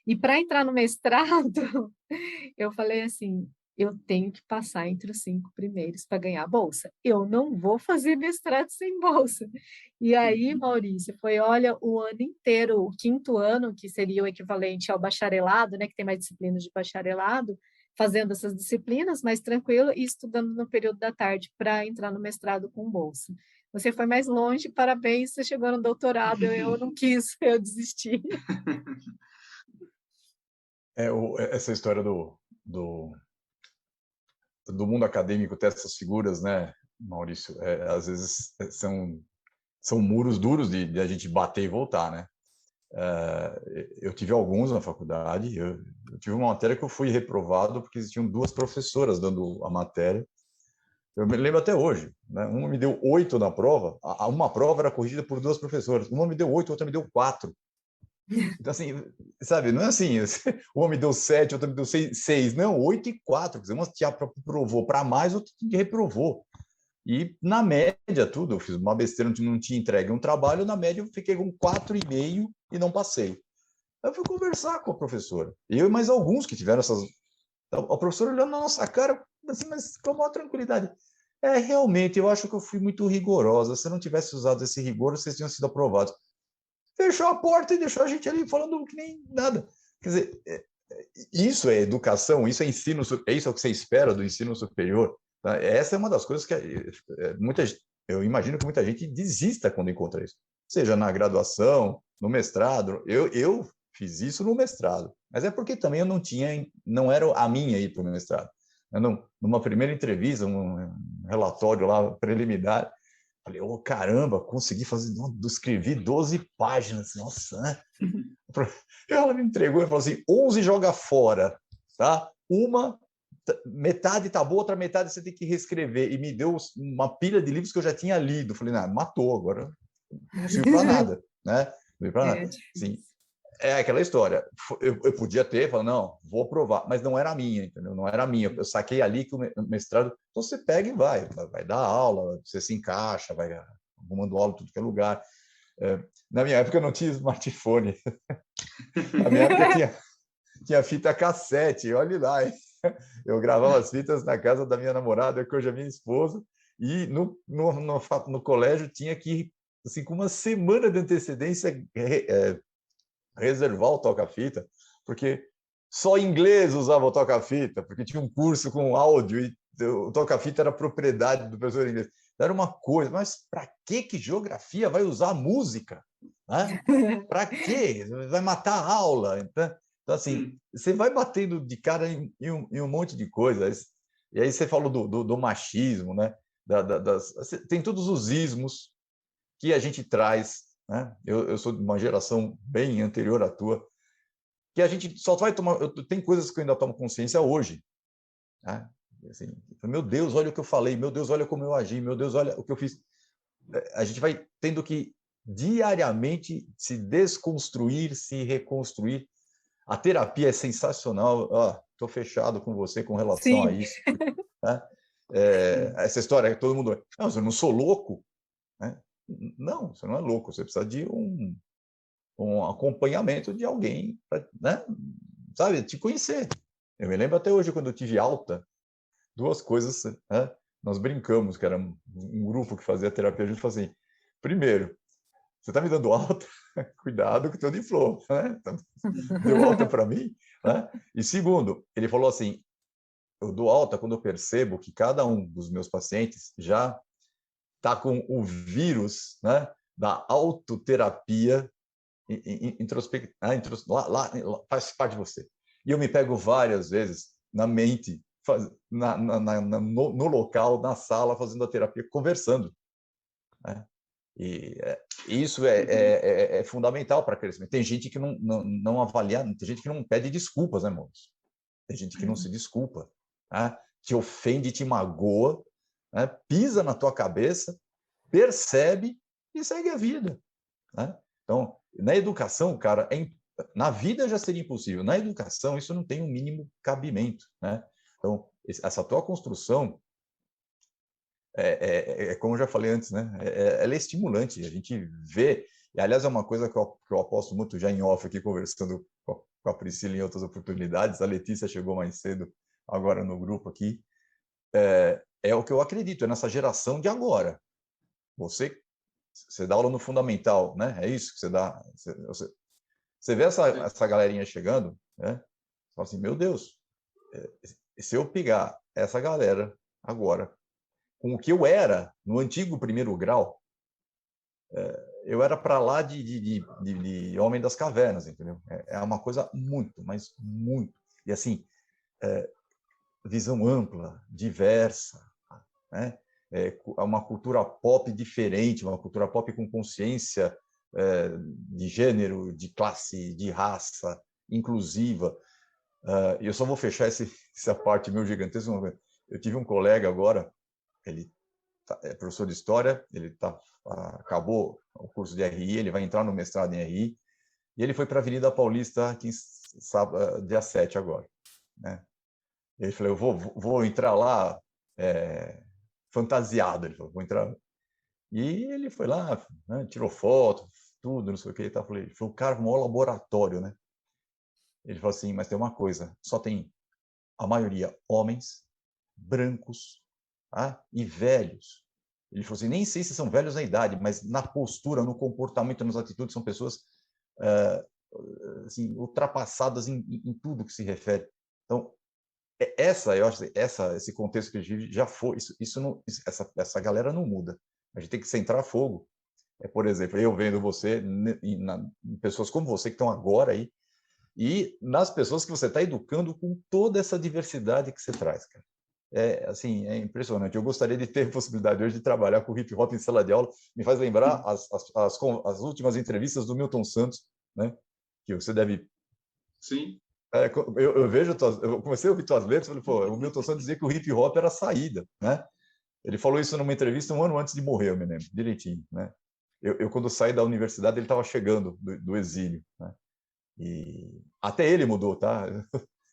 E para entrar no mestrado, eu falei assim, eu tenho que passar entre os 5 primeiros para ganhar a bolsa. Eu não vou fazer mestrado sem bolsa. E aí, Maurício, foi, olha, o ano inteiro, o 5º ano, que seria o equivalente ao bacharelado, né, que tem mais disciplinas de bacharelado, fazendo essas disciplinas mais tranquilo e estudando no período da tarde para entrar no mestrado com bolsa. Você foi mais longe, parabéns, você chegou no doutorado, eu não quis, eu desisti. Essa história do mundo acadêmico ter essas figuras, né, Maurício? Às vezes são muros duros de a gente bater e voltar, né? Eu tive alguns na faculdade. Eu tive uma matéria que eu fui reprovado porque existiam 2 professoras dando a matéria. Eu me lembro até hoje, né? Uma me deu 8 na prova. Uma prova era corrigida por 2 professoras. Uma me deu 8, outra me deu 4. Então, assim, sabe, não é assim, uma me deu 7, outra me deu 6. Não, 8 e 4. Quer dizer, uma te aprovou para mais, outra te reprovou. E, na média, tudo, eu fiz uma besteira, não tinha entregue um trabalho, na média eu fiquei com 4,5 e não passei. Aí eu fui conversar com a professora. Eu e mais alguns que tiveram essas... A professora olhando na nossa cara, assim, mas com a maior tranquilidade. Realmente, eu acho que eu fui muito rigorosa. Se eu não tivesse usado esse rigor, vocês tinham sido aprovados. Fechou a porta e deixou a gente ali falando que nem nada. Quer dizer, isso é educação, isso é ensino, é isso que você espera do ensino superior. Tá? Essa é uma das coisas que eu imagino que muita gente desista quando encontra isso. Seja na graduação, no mestrado. Eu fiz isso no mestrado, mas é porque também eu não era a minha ir para o mestrado. Numa primeira entrevista, um relatório lá preliminar, falei, caramba, consegui escrevi 12 páginas, nossa, né? Ela me entregou e falou assim, 11 joga fora, tá? Metade tá boa, outra metade você tem que reescrever, e me deu uma pilha de livros que eu já tinha lido. Falei, matou, agora não sirvo para nada, né? Não sirvo para nada. Sim. É aquela história. Eu podia ter, falado, não, vou aprovar, mas não era a minha, entendeu? Não era a minha. Eu saquei ali que o mestrado, então você pega e vai dar aula, você se encaixa, vai arrumando aula em tudo que é lugar. Na minha época eu não tinha smartphone. Na minha época tinha fita cassete, olha lá. Eu gravava as fitas na casa da minha namorada, que hoje é minha esposa, e no colégio tinha que ir assim, com uma semana de antecedência reservar o toca-fita, porque só inglês usava o toca-fita, porque tinha um curso com áudio e o toca-fita era propriedade do professor inglês. Era uma coisa, mas para que geografia vai usar música? Né? Para quê? Vai matar a aula. Então, assim, você vai batendo de cara em um monte de coisas. E aí você falou do machismo, né? Tem todos os ismos que a gente traz, né? Eu sou de uma geração bem anterior à tua, que a gente só vai tomar... Tem coisas que eu ainda tomo consciência hoje. Né? Assim, meu Deus, olha o que eu falei, meu Deus, olha como eu agi, meu Deus, olha o que eu fiz. A gente vai tendo que diariamente se desconstruir, se reconstruir. A terapia é sensacional. Estou fechado com você com relação a isso. Né? Essa história que todo mundo... Não, eu não sou louco. Né? Não, você não é louco. Você precisa de um acompanhamento de alguém para, né? Sabe, te conhecer. Eu me lembro até hoje, quando eu tive alta, 2 coisas, né? Nós brincamos, que era um grupo que fazia terapia, a gente falou assim, primeiro, você está me dando alta? Cuidado que o teu de flor, né? Deu alta para mim, né? E segundo, ele falou assim, eu dou alta quando eu percebo que cada um dos meus pacientes já está com o vírus, né, da autoterapia faz parte de você. E eu me pego várias vezes na mente, no local, na sala, fazendo a terapia, conversando, né? E isso é fundamental para crescimento. Tem gente que não avalia, tem gente que não pede desculpas, né, irmãos? Tem gente que não se desculpa, né? Te ofende, te magoa, né? Pisa na tua cabeça, percebe e segue a vida, né? Então, na educação, cara, na vida já seria impossível. Na educação, isso não tem um mínimo cabimento, né? Então, essa tua construção como eu já falei antes, né? Ela é estimulante. A gente vê, e aliás é uma coisa que eu aposto muito já em off aqui conversando com a Priscila em outras oportunidades. A Letícia chegou mais cedo agora no grupo aqui. É o que eu acredito, é nessa geração de agora. Você dá aula no fundamental, né? É isso que você dá. Você vê essa galerinha chegando, né? Você fala assim, meu Deus, se eu pegar essa galera agora com o que eu era no antigo primeiro grau, eu era para lá de Homem das Cavernas, entendeu? É uma coisa muito, mas muito. E assim, visão ampla, diversa, né? É uma cultura pop diferente, uma cultura pop com consciência de gênero, de classe, de raça, inclusiva. E eu só vou fechar essa parte meu gigantesca. Eu tive um colega agora, ele é professor de história, acabou o curso de RI, ele vai entrar no mestrado em RI, e ele foi para a Avenida Paulista aqui dia 7 agora, né? Ele falou, eu vou entrar lá fantasiado, ele falou, vou entrar. E ele foi lá, né, tirou foto, tudo, não sei o que, tá? Ele falou, cara, um maior laboratório, né? Ele falou assim, mas tem uma coisa, só tem a maioria homens, brancos, tá? E velhos. Ele falou assim, nem sei se são velhos na idade, mas na postura, no comportamento, nas atitudes, são pessoas assim, ultrapassadas em tudo que se refere. Então, eu acho que esse contexto que a gente vive já foi, essa galera não muda. A gente tem que centrar fogo. Por exemplo, eu vendo você, em pessoas como você que estão agora aí, e nas pessoas que você está educando com toda essa diversidade que você traz, cara. Assim, é impressionante. Eu gostaria de ter a possibilidade hoje de trabalhar com hip hop em sala de aula. Me faz lembrar as últimas entrevistas do Milton Santos, né? Que você deve... Sim. Eu vejo, eu comecei a ouvir tuas letras, falei, pô, o Milton Santos dizia que o hip hop era a saída, né? Ele falou isso numa entrevista um ano antes de morrer, eu me lembro, direitinho, né? Eu quando saí da universidade, ele estava chegando do exílio, né? E até ele mudou, tá?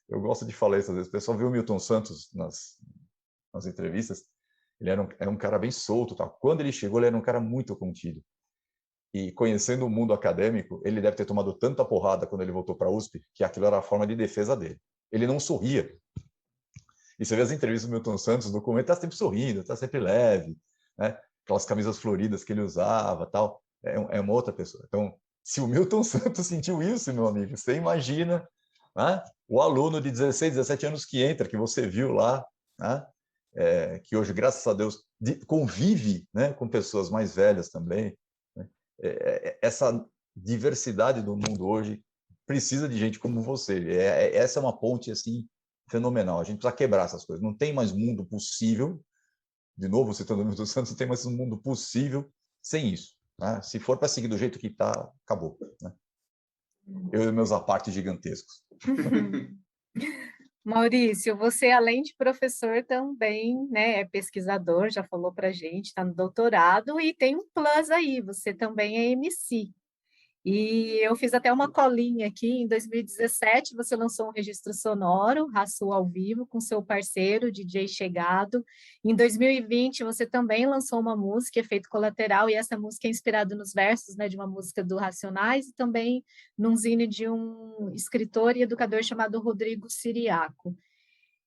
Eu gosto de falar isso às vezes. O pessoal viu o Milton Santos nas entrevistas, ele era um cara bem solto, tá? Quando ele chegou, ele era um cara muito contido. E conhecendo o mundo acadêmico, ele deve ter tomado tanta porrada quando ele voltou para a USP, que aquilo era a forma de defesa dele. Ele não sorria. E você vê as entrevistas do Milton Santos, no documento, tá sempre sorrindo, tá sempre leve, né? Aquelas camisas floridas que ele usava, tal. É uma outra pessoa. Então, se o Milton Santos sentiu isso, meu amigo, você imagina, né? O aluno de 16, 17 anos que entra, que você viu lá, né? Que hoje, graças a Deus, convive, né, com pessoas mais velhas também, né? Essa diversidade do mundo hoje precisa de gente como você. Essa é uma ponte assim fenomenal. A gente precisa quebrar essas coisas. Não tem mais mundo possível. De novo, citando o Milton Santos, não tem mais um mundo possível sem isso, né? Se for para seguir do jeito que está, acabou, né? Eu e meus apartes gigantescos. Maurício, você, além de professor, também, né, é pesquisador, já falou para a gente, está no doutorado e tem um plus aí, você também é MC. E eu fiz até uma colinha aqui, em 2017 você lançou um registro sonoro, Rasul ao vivo, com seu parceiro, DJ Chegado. Em 2020 você também lançou uma música, Efeito Colateral, e essa música é inspirada nos versos, né, de uma música do Racionais e também num zine de um escritor e educador chamado Rodrigo Siriaco.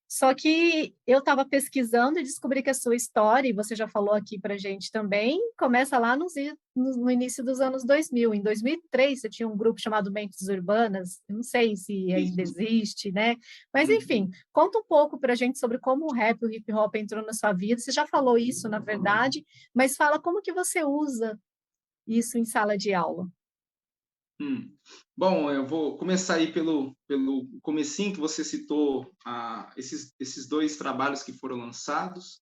Só que eu estava pesquisando e descobri que a sua história, e você já falou aqui para gente também, começa lá no início dos anos 2000. Em 2003, você tinha um grupo chamado Mentes Urbanas, eu não sei se ainda Isso. existe, né? Mas, enfim, Uhum. conta um pouco para a gente sobre como o rap e o hip hop entrou na sua vida. Você já falou isso, na verdade, mas fala como que você usa isso em sala de aula. Hum. Bom, eu vou começar aí pelo comecinho que você citou, esses dois trabalhos que foram lançados,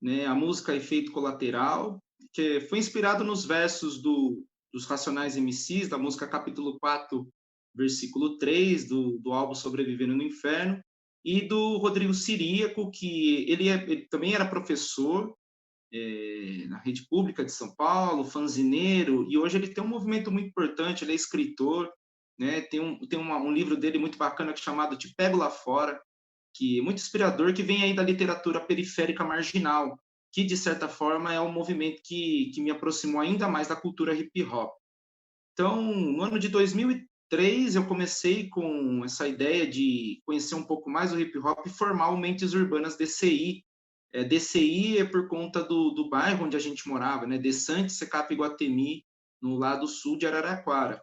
né? A música Efeito Colateral, que foi inspirado nos versos dos Racionais MCs, da música Capítulo 4, versículo 3, do álbum Sobrevivendo no Inferno, e do Rodrigo Ciríaco, que ele também era professor, na rede pública de São Paulo, fanzineiro, e hoje ele tem um movimento muito importante, ele é escritor, né? Tem um livro dele muito bacana que é chamado Te Pego Lá Fora, que é muito inspirador, que vem aí da literatura periférica marginal, que de certa forma é um movimento que me aproximou ainda mais da cultura hip hop. Então, no ano de 2003, eu comecei com essa ideia de conhecer um pouco mais o hip hop e formar o Mentes Urbanas DCI. DCI é por conta do bairro onde a gente morava, né? Desante, Secap Iguatemi, no lado sul de Araraquara.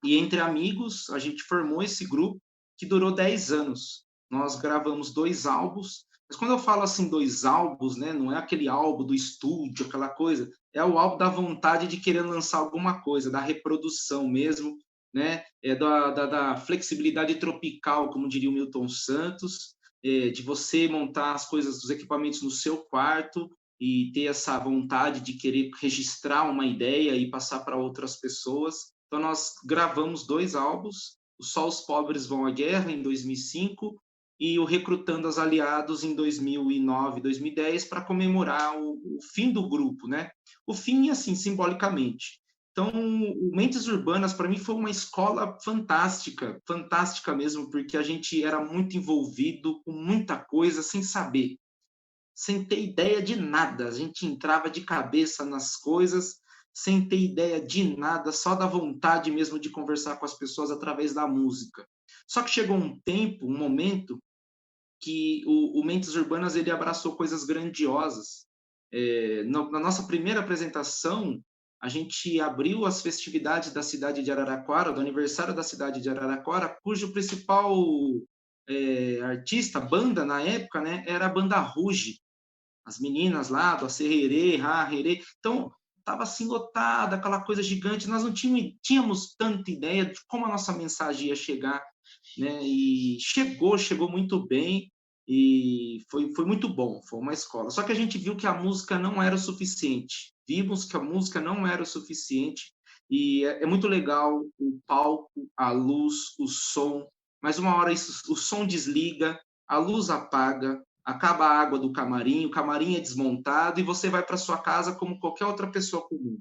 E entre amigos, a gente formou esse grupo que durou 10 anos. Nós gravamos 2 álbuns, mas quando eu falo assim 2 álbuns, né, não é aquele álbum do estúdio, aquela coisa, é o álbum da vontade de querer lançar alguma coisa, da reprodução mesmo, né, da flexibilidade tropical, como diria o Milton Santos, de você montar as coisas, os equipamentos no seu quarto e ter essa vontade de querer registrar uma ideia e passar para outras pessoas. Então, nós gravamos 2 álbuns, o Só os Pobres Vão à Guerra, em 2005, e o Recrutando os Aliados, em 2009, 2010, para comemorar o fim do grupo, né? O fim, assim, simbolicamente. Então, o Mentes Urbanas, para mim, foi uma escola fantástica, fantástica mesmo, porque a gente era muito envolvido com muita coisa sem saber, sem ter ideia de nada. A gente entrava de cabeça nas coisas, sem ter ideia de nada, só da vontade mesmo de conversar com as pessoas através da música. Só que chegou um tempo, um momento, que o Mentes Urbanas ele abraçou coisas grandiosas. Na nossa primeira apresentação, a gente abriu as festividades da cidade de Araraquara, do aniversário da cidade de Araraquara, cujo principal artista, banda na época, né, era a banda Ruge, as meninas lá do Acererê, Rarerê. Então, estava assim lotada, aquela coisa gigante. Nós não tínhamos tanta ideia de como a nossa mensagem ia chegar, né? E chegou muito bem e foi muito bom, foi uma escola. Só que a gente viu que a música não era o suficiente. Vimos que a música não era o suficiente e é muito legal o palco, a luz, o som, mas uma hora o som desliga, a luz apaga, acaba a água do camarim, o camarim é desmontado e você vai para sua casa como qualquer outra pessoa comum.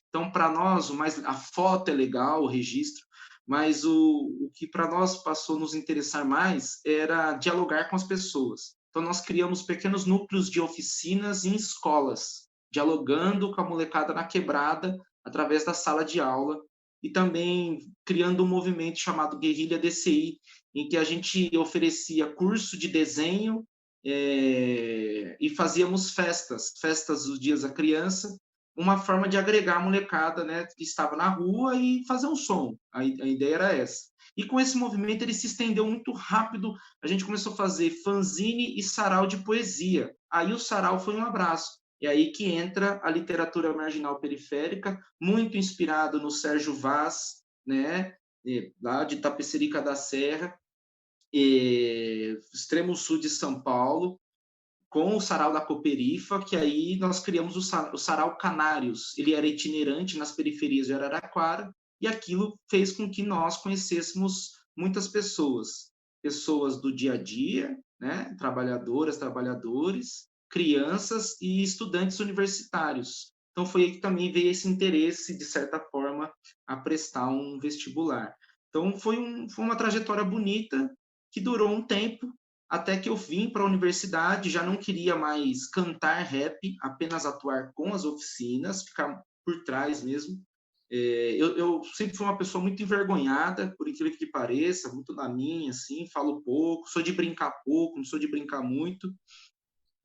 Então, para nós, a foto é legal, o registro, mas o que para nós passou a nos interessar mais era dialogar com as pessoas. Então, nós criamos pequenos núcleos de oficinas em escolas, dialogando com a molecada na quebrada, através da sala de aula, e também criando um movimento chamado Guerrilha DCI, em que a gente oferecia curso de desenho e fazíamos festas dos dias da criança, uma forma de agregar a molecada, né, que estava na rua e fazer um som. A ideia era essa. E com esse movimento ele se estendeu muito rápido. A gente começou a fazer fanzine e sarau de poesia. Aí o sarau foi um abraço. É aí que entra a literatura marginal periférica, muito inspirado no Sérgio Vaz, né, lá de Tapecerica da Serra, extremo sul de São Paulo, com o Sarau da Cooperifa, que aí nós criamos o Sarau Canários. Ele era itinerante nas periferias de Araraquara, e aquilo fez com que nós conhecêssemos muitas pessoas, pessoas do dia a dia, né? Trabalhadoras, trabalhadores, crianças e estudantes universitários. Então foi aí que também veio esse interesse, de certa forma, a prestar um vestibular. Então foi uma trajetória bonita, que durou um tempo, até que eu vim para a universidade, já não queria mais cantar rap, apenas atuar com as oficinas, ficar por trás mesmo. Eu sempre fui uma pessoa muito envergonhada, por incrível que pareça, muito na minha, assim, falo pouco, sou de brincar pouco, não sou de brincar muito,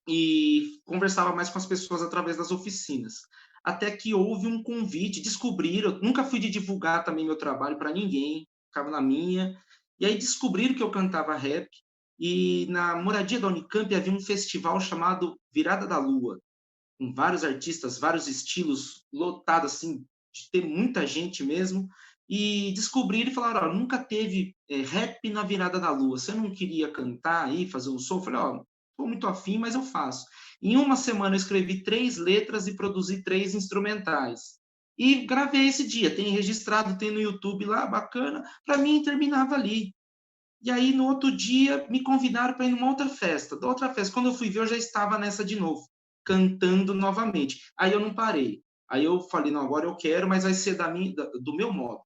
e conversava mais com as pessoas através das oficinas. Até que houve um convite, descobriram, eu nunca fui de divulgar também meu trabalho para ninguém, ficava na minha, e aí descobriram que eu cantava rap, e na moradia da Unicamp havia um festival chamado Virada da Lua, com vários artistas, vários estilos, lotado, assim, de ter muita gente mesmo, e descobriram e falaram, ó, nunca teve rap na Virada da Lua, você não queria cantar aí, fazer um som? Eu falei, ó, estou muito afim, mas eu faço. Em uma semana eu escrevi 3 letras e produzi 3 instrumentais. E gravei esse dia, tem registrado, tem no YouTube lá, bacana, para mim terminava ali. E aí, no outro dia, me convidaram para ir numa outra festa. Da outra festa, quando eu fui ver, eu já estava nessa de novo, cantando novamente. Aí eu não parei. Aí eu falei, não, agora eu quero, mas vai ser do meu modo.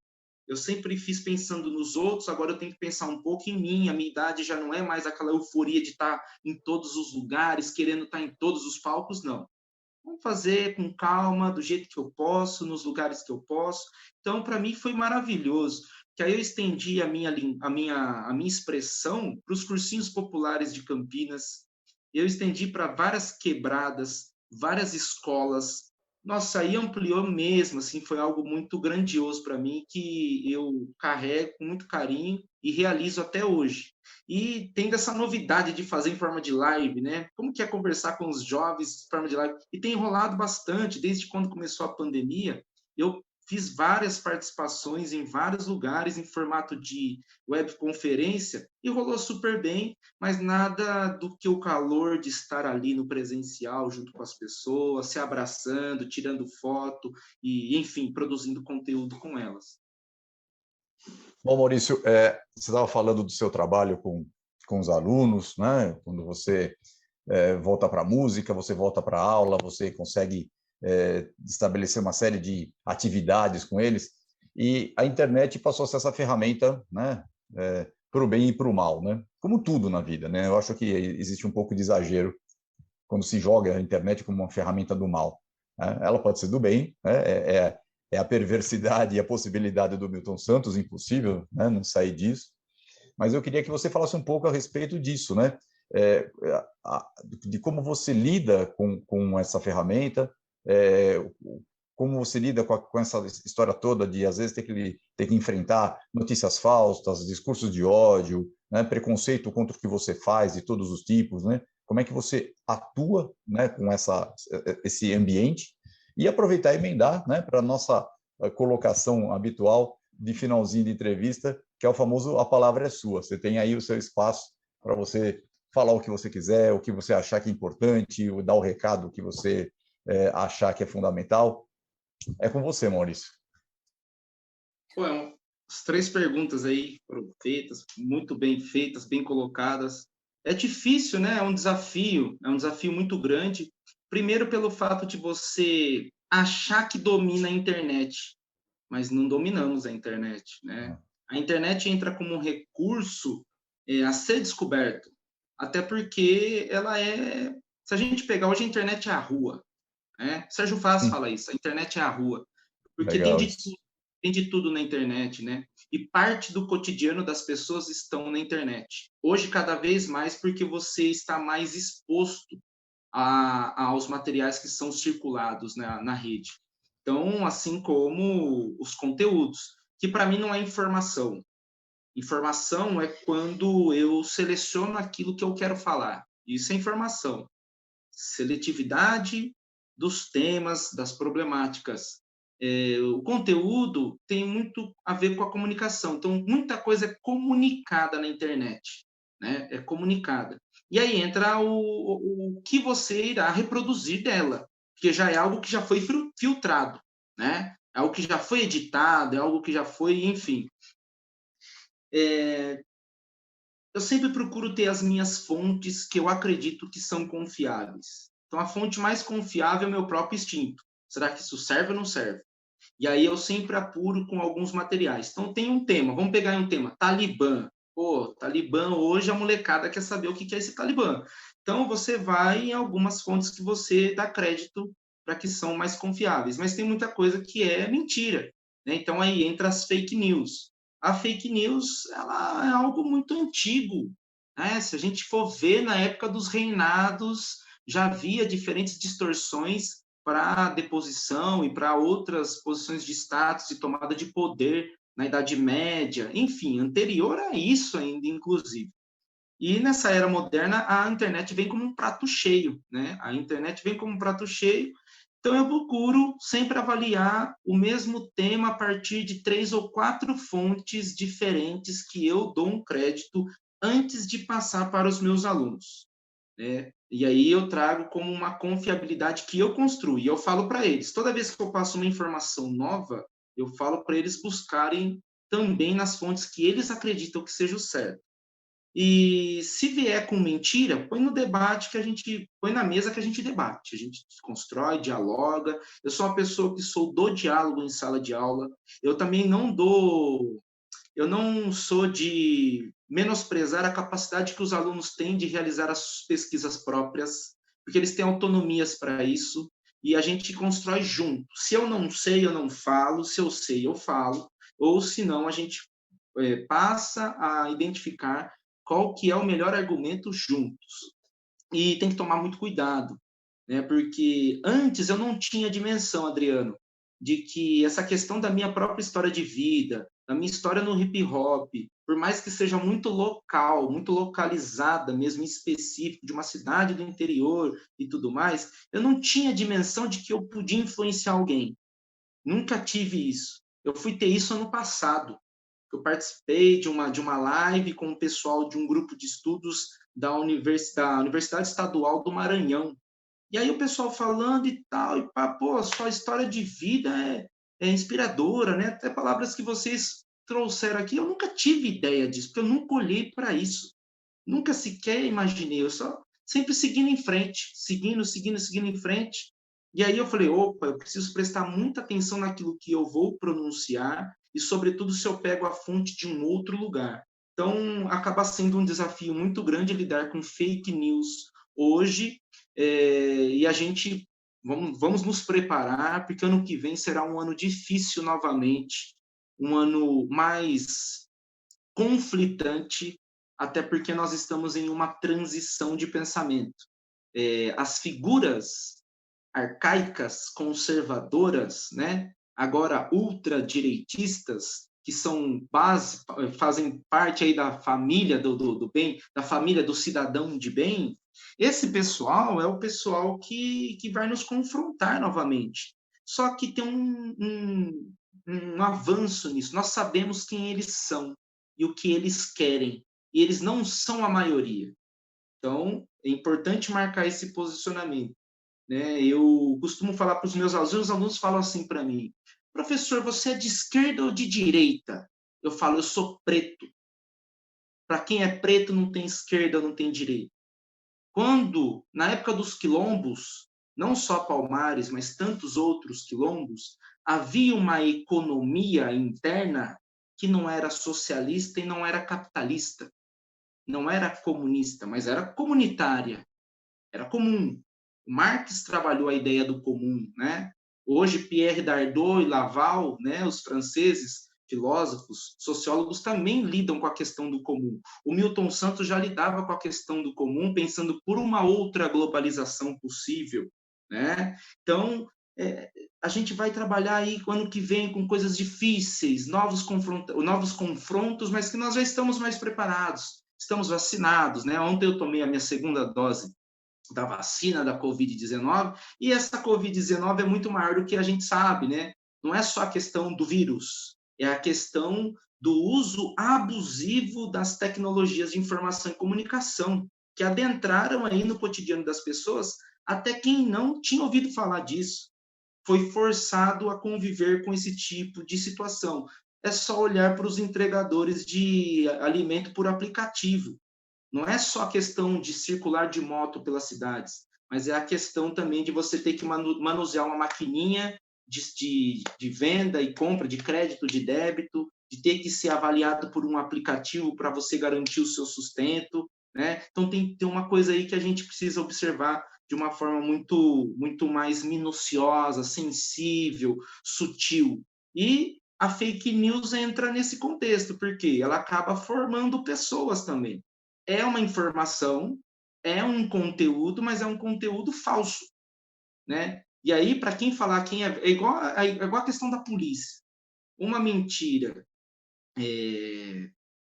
Eu sempre fiz pensando nos outros, agora eu tenho que pensar um pouco em mim. A minha idade já não é mais aquela euforia de estar em todos os lugares, querendo estar em todos os palcos, não. Vamos fazer com calma, do jeito que eu posso, nos lugares que eu posso. Então, para mim, foi maravilhoso. Que aí eu estendi a minha expressão para os cursinhos populares de Campinas. Eu estendi para várias quebradas, várias escolas. Nossa, aí ampliou mesmo, assim, foi algo muito grandioso para mim, que eu carrego com muito carinho e realizo até hoje. E tendo essa novidade de fazer em forma de live, né? Como que é conversar com os jovens em forma de live? E tem enrolado bastante, desde quando começou a pandemia, eu fiz várias participações em vários lugares em formato de webconferência e rolou super bem, mas nada do que o calor de estar ali no presencial junto com as pessoas, se abraçando, tirando foto e, enfim, produzindo conteúdo com elas. Bom, Maurício, você estava falando do seu trabalho com os alunos, né? Quando você volta para a música, você volta para a aula, você consegue estabelecer uma série de atividades com eles, e a internet passou a ser essa ferramenta, né? Para o bem e para o mal, né? Como tudo na vida, né? Eu acho que existe um pouco de exagero quando se joga a internet como uma ferramenta do mal, né? Ela pode ser do bem, né? É a perversidade e a possibilidade do Milton Santos, impossível, né? Não sair disso. Mas eu queria que você falasse um pouco a respeito disso, né? De como você lida com essa ferramenta, como você lida com essa história toda de, às vezes, ter que enfrentar notícias falsas, discursos de ódio, né? Preconceito contra o que você faz, de todos os tipos, né? Como é que você atua, né, com esse ambiente, e aproveitar e emendar, né, para a nossa colocação habitual de finalzinho de entrevista, que é o famoso "a palavra é sua". Você tem aí o seu espaço para você falar o que você quiser, o que você achar que é importante, dar o recado que você achar que é fundamental. É com você, Maurício. Pô, as 3 perguntas aí foram feitas, muito bem feitas, bem colocadas. É difícil, né? É um desafio muito grande. Primeiro, pelo fato de você achar que domina a internet, mas não dominamos a internet, né? A internet entra como um recurso a ser descoberto, até porque ela é. Se a gente pegar hoje, a internet é a rua, né? Sérgio Vaz fala isso, a internet é a rua, porque Legal. tem de tudo na internet, né? E parte do cotidiano das pessoas estão na internet. Hoje, cada vez mais, porque você está mais exposto aos materiais que são circulados na rede. Então, assim como os conteúdos, que para mim não é informação. Informação é quando eu seleciono aquilo que eu quero falar. Isso é informação. Seletividade dos temas, das problemáticas. O conteúdo tem muito a ver com a comunicação. Então, muita coisa é comunicada na internet, né? É comunicada. E aí entra o que você irá reproduzir dela, porque já é algo que já foi filtrado, né? É algo que já foi editado, é algo que já foi, enfim. Eu sempre procuro ter as minhas fontes que eu acredito que são confiáveis. Então, a fonte mais confiável é o meu próprio instinto. Será que isso serve ou não serve? E aí eu sempre apuro com alguns materiais. Então, tem um tema, vamos pegar um tema, Talibã. Pô, Talibã, hoje a molecada quer saber o que é esse Talibã. Então, você vai em algumas fontes que você dá crédito para que são mais confiáveis. Mas tem muita coisa que é mentira. né? Então, aí entra as fake news. A fake news, ela é algo muito antigo, né? Se a gente for ver, na época dos reinados, já havia diferentes distorções para deposição e para outras posições de status e tomada de poder na Idade Média, enfim, anterior a isso ainda, inclusive. E nessa era moderna, a internet vem como um prato cheio, né? A internet vem como um prato cheio, então eu procuro sempre avaliar o mesmo tema a partir de 3 ou 4 fontes diferentes que eu dou um crédito antes de passar para os meus alunos, né? E aí eu trago como uma confiabilidade que eu construo. E eu falo para eles, toda vez que eu passo uma informação nova, eu falo para eles buscarem também nas fontes que eles acreditam que seja o certo. E se vier com mentira, põe no debate que a gente põe na mesa que a gente debate, a gente constrói, dialoga. Eu sou uma pessoa que sou do diálogo em sala de aula. Eu também eu não sou de menosprezar a capacidade que os alunos têm de realizar as suas pesquisas próprias, porque eles têm autonomias para isso, e a gente constrói junto. Se eu não sei, eu não falo, se eu sei, eu falo, ou se não, a gente passa a identificar qual que é o melhor argumento juntos. E tem que tomar muito cuidado, né? Porque antes eu não tinha dimensão, Adriano, de que essa questão da minha própria história de vida, da minha história no hip hop, por mais que seja muito local, muito localizada, mesmo em específico, de uma cidade do interior e tudo mais, eu não tinha dimensão de que eu podia influenciar alguém. Nunca tive isso. Eu fui ter isso ano passado. Eu participei de uma live com o pessoal de um grupo de estudos da Universidade Estadual do Maranhão. E aí o pessoal falando e tal, e pá, pô, a sua história de vida é inspiradora, né? Até palavras que vocês trouxeram aqui, eu nunca tive ideia disso, porque eu nunca olhei para isso. Nunca sequer imaginei, eu só sempre seguindo em frente, seguindo em frente. E aí eu falei, opa, eu preciso prestar muita atenção naquilo que eu vou pronunciar e, sobretudo, se eu pego a fonte de um outro lugar. Então, acaba sendo um desafio muito grande lidar com fake news hoje, e a gente vamos nos preparar, porque ano que vem será um ano difícil novamente, um ano mais conflitante, até porque nós estamos em uma transição de pensamento. As figuras arcaicas, conservadoras, né, agora ultradireitistas, que fazem parte aí da família do bem, da família do cidadão de bem, esse pessoal é o pessoal que vai nos confrontar novamente. Só que tem um avanço nisso. Nós sabemos quem eles são e o que eles querem. E eles não são a maioria. Então, é importante marcar esse posicionamento, né? Eu costumo falar para os meus alunos, os alunos falam assim para mim, professor, você é de esquerda ou de direita? Eu falo, eu sou preto. Para quem é preto, não tem esquerda, não tem direita. Quando, na época dos quilombos, não só Palmares, mas tantos outros quilombos, havia uma economia interna que não era socialista e não era capitalista, não era comunista, mas era comunitária, era comum. Marx trabalhou a ideia do comum, né? Hoje Pierre Dardot e Laval, né, os franceses, filósofos, sociólogos também lidam com a questão do comum. O Milton Santos já lidava com a questão do comum, pensando por uma outra globalização possível, né? Então, a gente vai trabalhar aí ano que vem com coisas difíceis, novos confrontos, mas que nós já estamos mais preparados, estamos vacinados, né? Ontem eu tomei a minha segunda dose da vacina da Covid-19, e essa Covid-19 é muito maior do que a gente sabe, né? Não é só a questão do vírus, é a questão do uso abusivo das tecnologias de informação e comunicação, que adentraram aí no cotidiano das pessoas, até quem não tinha ouvido falar disso, foi forçado a conviver com esse tipo de situação. É só olhar para os entregadores de alimento por aplicativo. Não é só a questão de circular de moto pelas cidades, mas é a questão também de você ter que manusear uma maquininha de venda e compra de crédito, de débito, de ter que ser avaliado por um aplicativo para você garantir o seu sustento, né? Então tem uma coisa aí que a gente precisa observar de uma forma muito mais minuciosa, sensível, sutil. E a fake news entra nesse contexto, porque ela acaba formando pessoas também. É uma informação, é um conteúdo, mas é um conteúdo falso, né? E aí, para quem falar quem é igual a questão da polícia. Uma mentira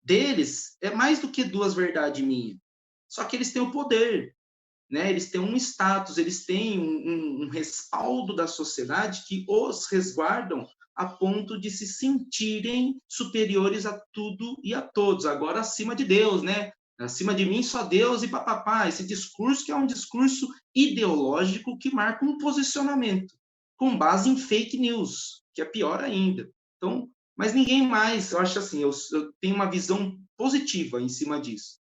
deles é mais do que duas verdades minhas. Só que eles têm o poder, né? Eles têm um status, eles têm um respaldo da sociedade que os resguardam a ponto de se sentirem superiores a tudo e a todos, agora acima de Deus, né? Acima de mim só Deus e papapá. Esse discurso que é um discurso ideológico que marca um posicionamento com base em fake news, que é pior ainda. Então, mas ninguém mais, eu acho assim, eu tenho uma visão positiva em cima disso.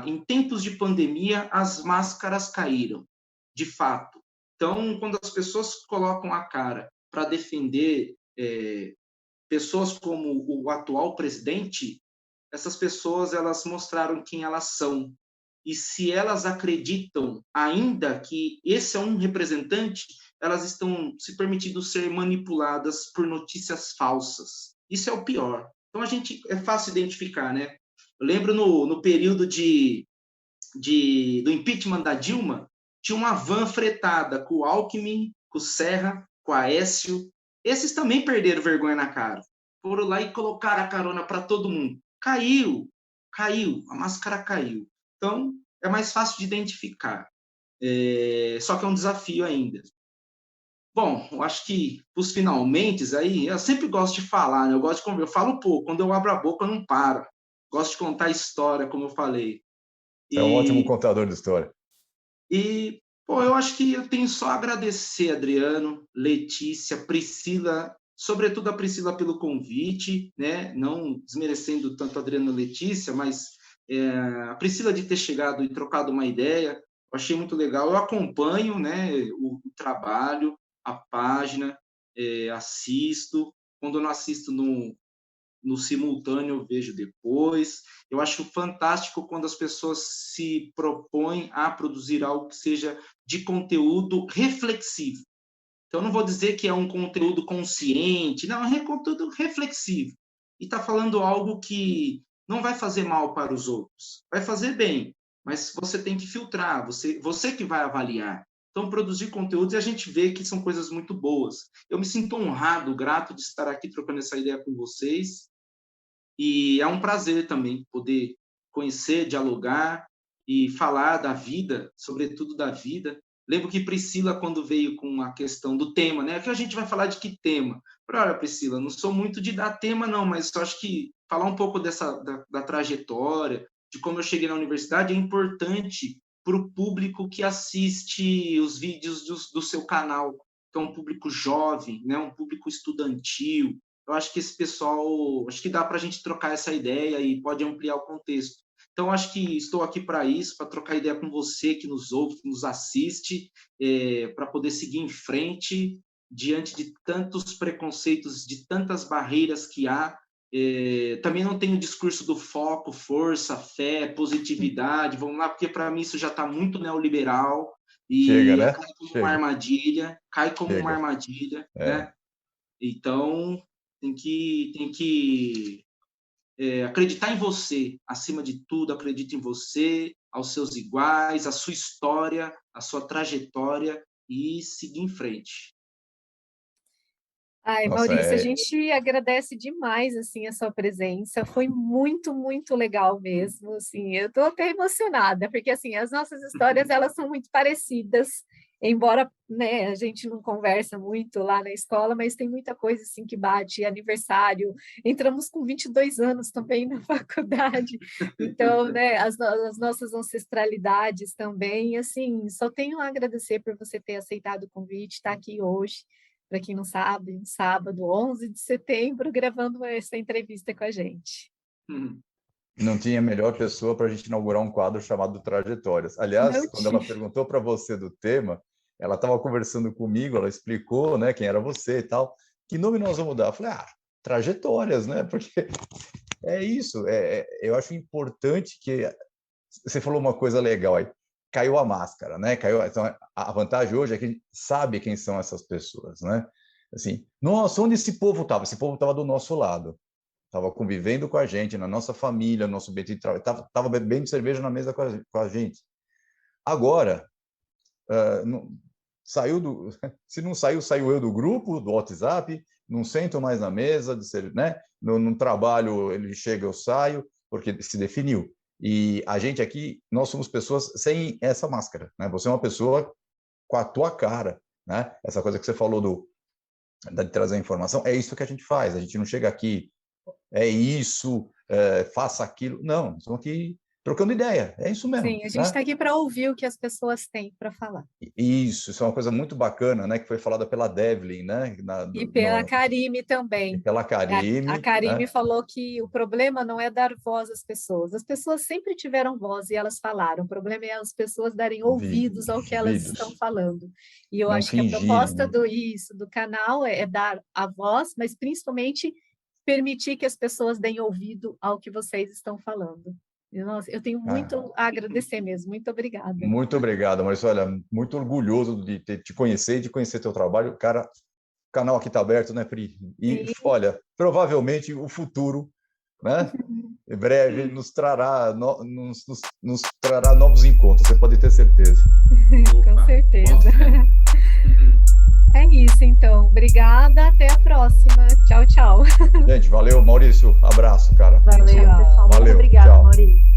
Em tempos de pandemia, as máscaras caíram, de fato. Então, quando as pessoas colocam a cara para defender pessoas como o atual presidente, essas pessoas elas mostraram quem elas são. E se elas acreditam ainda que esse é um representante, elas estão se permitindo ser manipuladas por notícias falsas. Isso é o pior. Então, é fácil identificar, né? Eu lembro no período do impeachment da Dilma, tinha uma van fretada com o Alckmin, com o Serra, com o Aécio. Esses também perderam vergonha na cara. Foram lá e colocaram a carona para todo mundo. Caiu, a máscara caiu. Então, é mais fácil de identificar. Só que é um desafio ainda. Bom, eu acho que os finalmente aí, eu sempre gosto de falar, né? Eu falo pouco, quando eu abro a boca eu não paro. Gosto de contar história, como eu falei. Você é um ótimo contador de história. Pô, eu acho que eu tenho só a agradecer, Adriano, Letícia, Priscila, sobretudo a Priscila pelo convite, né? Não desmerecendo tanto a Adriano e a Letícia, mas a Priscila de ter chegado e trocado uma ideia, eu achei muito legal. Eu acompanho, né, o trabalho, a página, assisto. Quando eu não assisto no simultâneo, eu vejo depois. Eu acho fantástico quando as pessoas se propõem a produzir algo que seja de conteúdo reflexivo. Então, eu não vou dizer que é um conteúdo consciente, não, é conteúdo reflexivo. E está falando algo que não vai fazer mal para os outros, vai fazer bem, mas você tem que filtrar, você que vai avaliar. Então, produzir conteúdos e a gente vê que são coisas muito boas. Eu me sinto honrado, grato de estar aqui trocando essa ideia com vocês. E é um prazer também poder conhecer, dialogar e falar da vida, sobretudo da vida. Lembro que Priscila, quando veio com a questão do tema, né? Que a gente vai falar de que tema? Olha, Priscila, não sou muito de dar tema, não, mas eu acho que falar um pouco da trajetória, de como eu cheguei na universidade, é importante para o público que assiste os vídeos do seu canal, que é um público jovem, né? Um público estudantil. Eu acho que esse pessoal, acho que dá para a gente trocar essa ideia e pode ampliar o contexto. Então, acho que estou aqui para isso, para trocar ideia com você que nos ouve, que nos assiste, para poder seguir em frente diante de tantos preconceitos, de tantas barreiras que há. Também não tenho o discurso do foco, força, fé, positividade, vamos lá, porque para mim isso já está muito neoliberal e Chega, né? cai como uma armadilha, É. né? Então, tem que acreditar em você, acima de tudo, acredite em você, aos seus iguais, a sua história, a sua trajetória e seguir em frente. Ai, Nossa, Maurício, a gente agradece demais assim a sua presença. Foi muito, muito legal mesmo. Assim, eu estou até emocionada, porque assim, as nossas histórias elas são muito parecidas, embora, né, a gente não conversa muito lá na escola, mas tem muita coisa assim que bate, aniversário. Entramos com 22 anos também na faculdade. Então, né, as nossas ancestralidades também, assim, só tenho a agradecer por você ter aceitado o convite, estar aqui hoje. Para quem não sabe, um sábado, 11 de setembro, gravando essa entrevista com a gente. não tinha melhor pessoa para a gente inaugurar um quadro chamado Trajetórias. Aliás, Não quando ela tinha. perguntou para você do tema, ela estava conversando comigo, ela explicou, né, quem era você e tal. Que nome nós vamos dar? Eu falei, Trajetórias, né? Porque é isso. Eu acho importante que você falou uma coisa legal aí. Caiu a máscara, né? Caiu. Então, a vantagem hoje é que a gente sabe quem são essas pessoas, né? Assim, nossa, onde esse povo estava? Esse povo estava do nosso lado. Estava convivendo com a gente, na nossa família, no nosso ambiente de trabalho, estava bebendo cerveja na mesa com a gente. Agora, se não saiu, saiu eu do grupo, do WhatsApp, não sento mais na mesa, né? No trabalho ele chega, eu saio, porque se definiu. E a gente aqui, nós somos pessoas sem essa máscara, né? Você é uma pessoa com a tua cara, né? Essa coisa que você falou de trazer a informação, é isso que a gente faz. A gente não chega aqui, é isso, faça aquilo. Não, nós estamos aqui trocando ideia, é isso mesmo. Sim, a gente está aqui para ouvir o que as pessoas têm para falar. Isso é uma coisa muito bacana, né? Que foi falada pela Devlin, né? E pela Karime também. E pela Karime. A Karime, né? falou que o problema não é dar voz às pessoas. As pessoas sempre tiveram voz e elas falaram. O problema é as pessoas darem ouvidos ao que elas estão falando. E eu acho que a proposta do canal é dar a voz, mas principalmente permitir que as pessoas deem ouvido ao que vocês estão falando. Nossa, eu tenho muito a agradecer mesmo. Muito obrigada. Muito obrigado, Maurício. Olha, muito orgulhoso de te conhecer, de conhecer teu trabalho. Cara, o canal aqui está aberto, né, Pri? E, olha, provavelmente o futuro, né, em breve, nos trará novos encontros, você pode ter certeza. Com certeza. É isso, então. Obrigada, até a próxima. Tchau, tchau. Gente, valeu, Maurício. Abraço, cara. Valeu, pessoal. Valeu, muito obrigada, tchau. Maurício.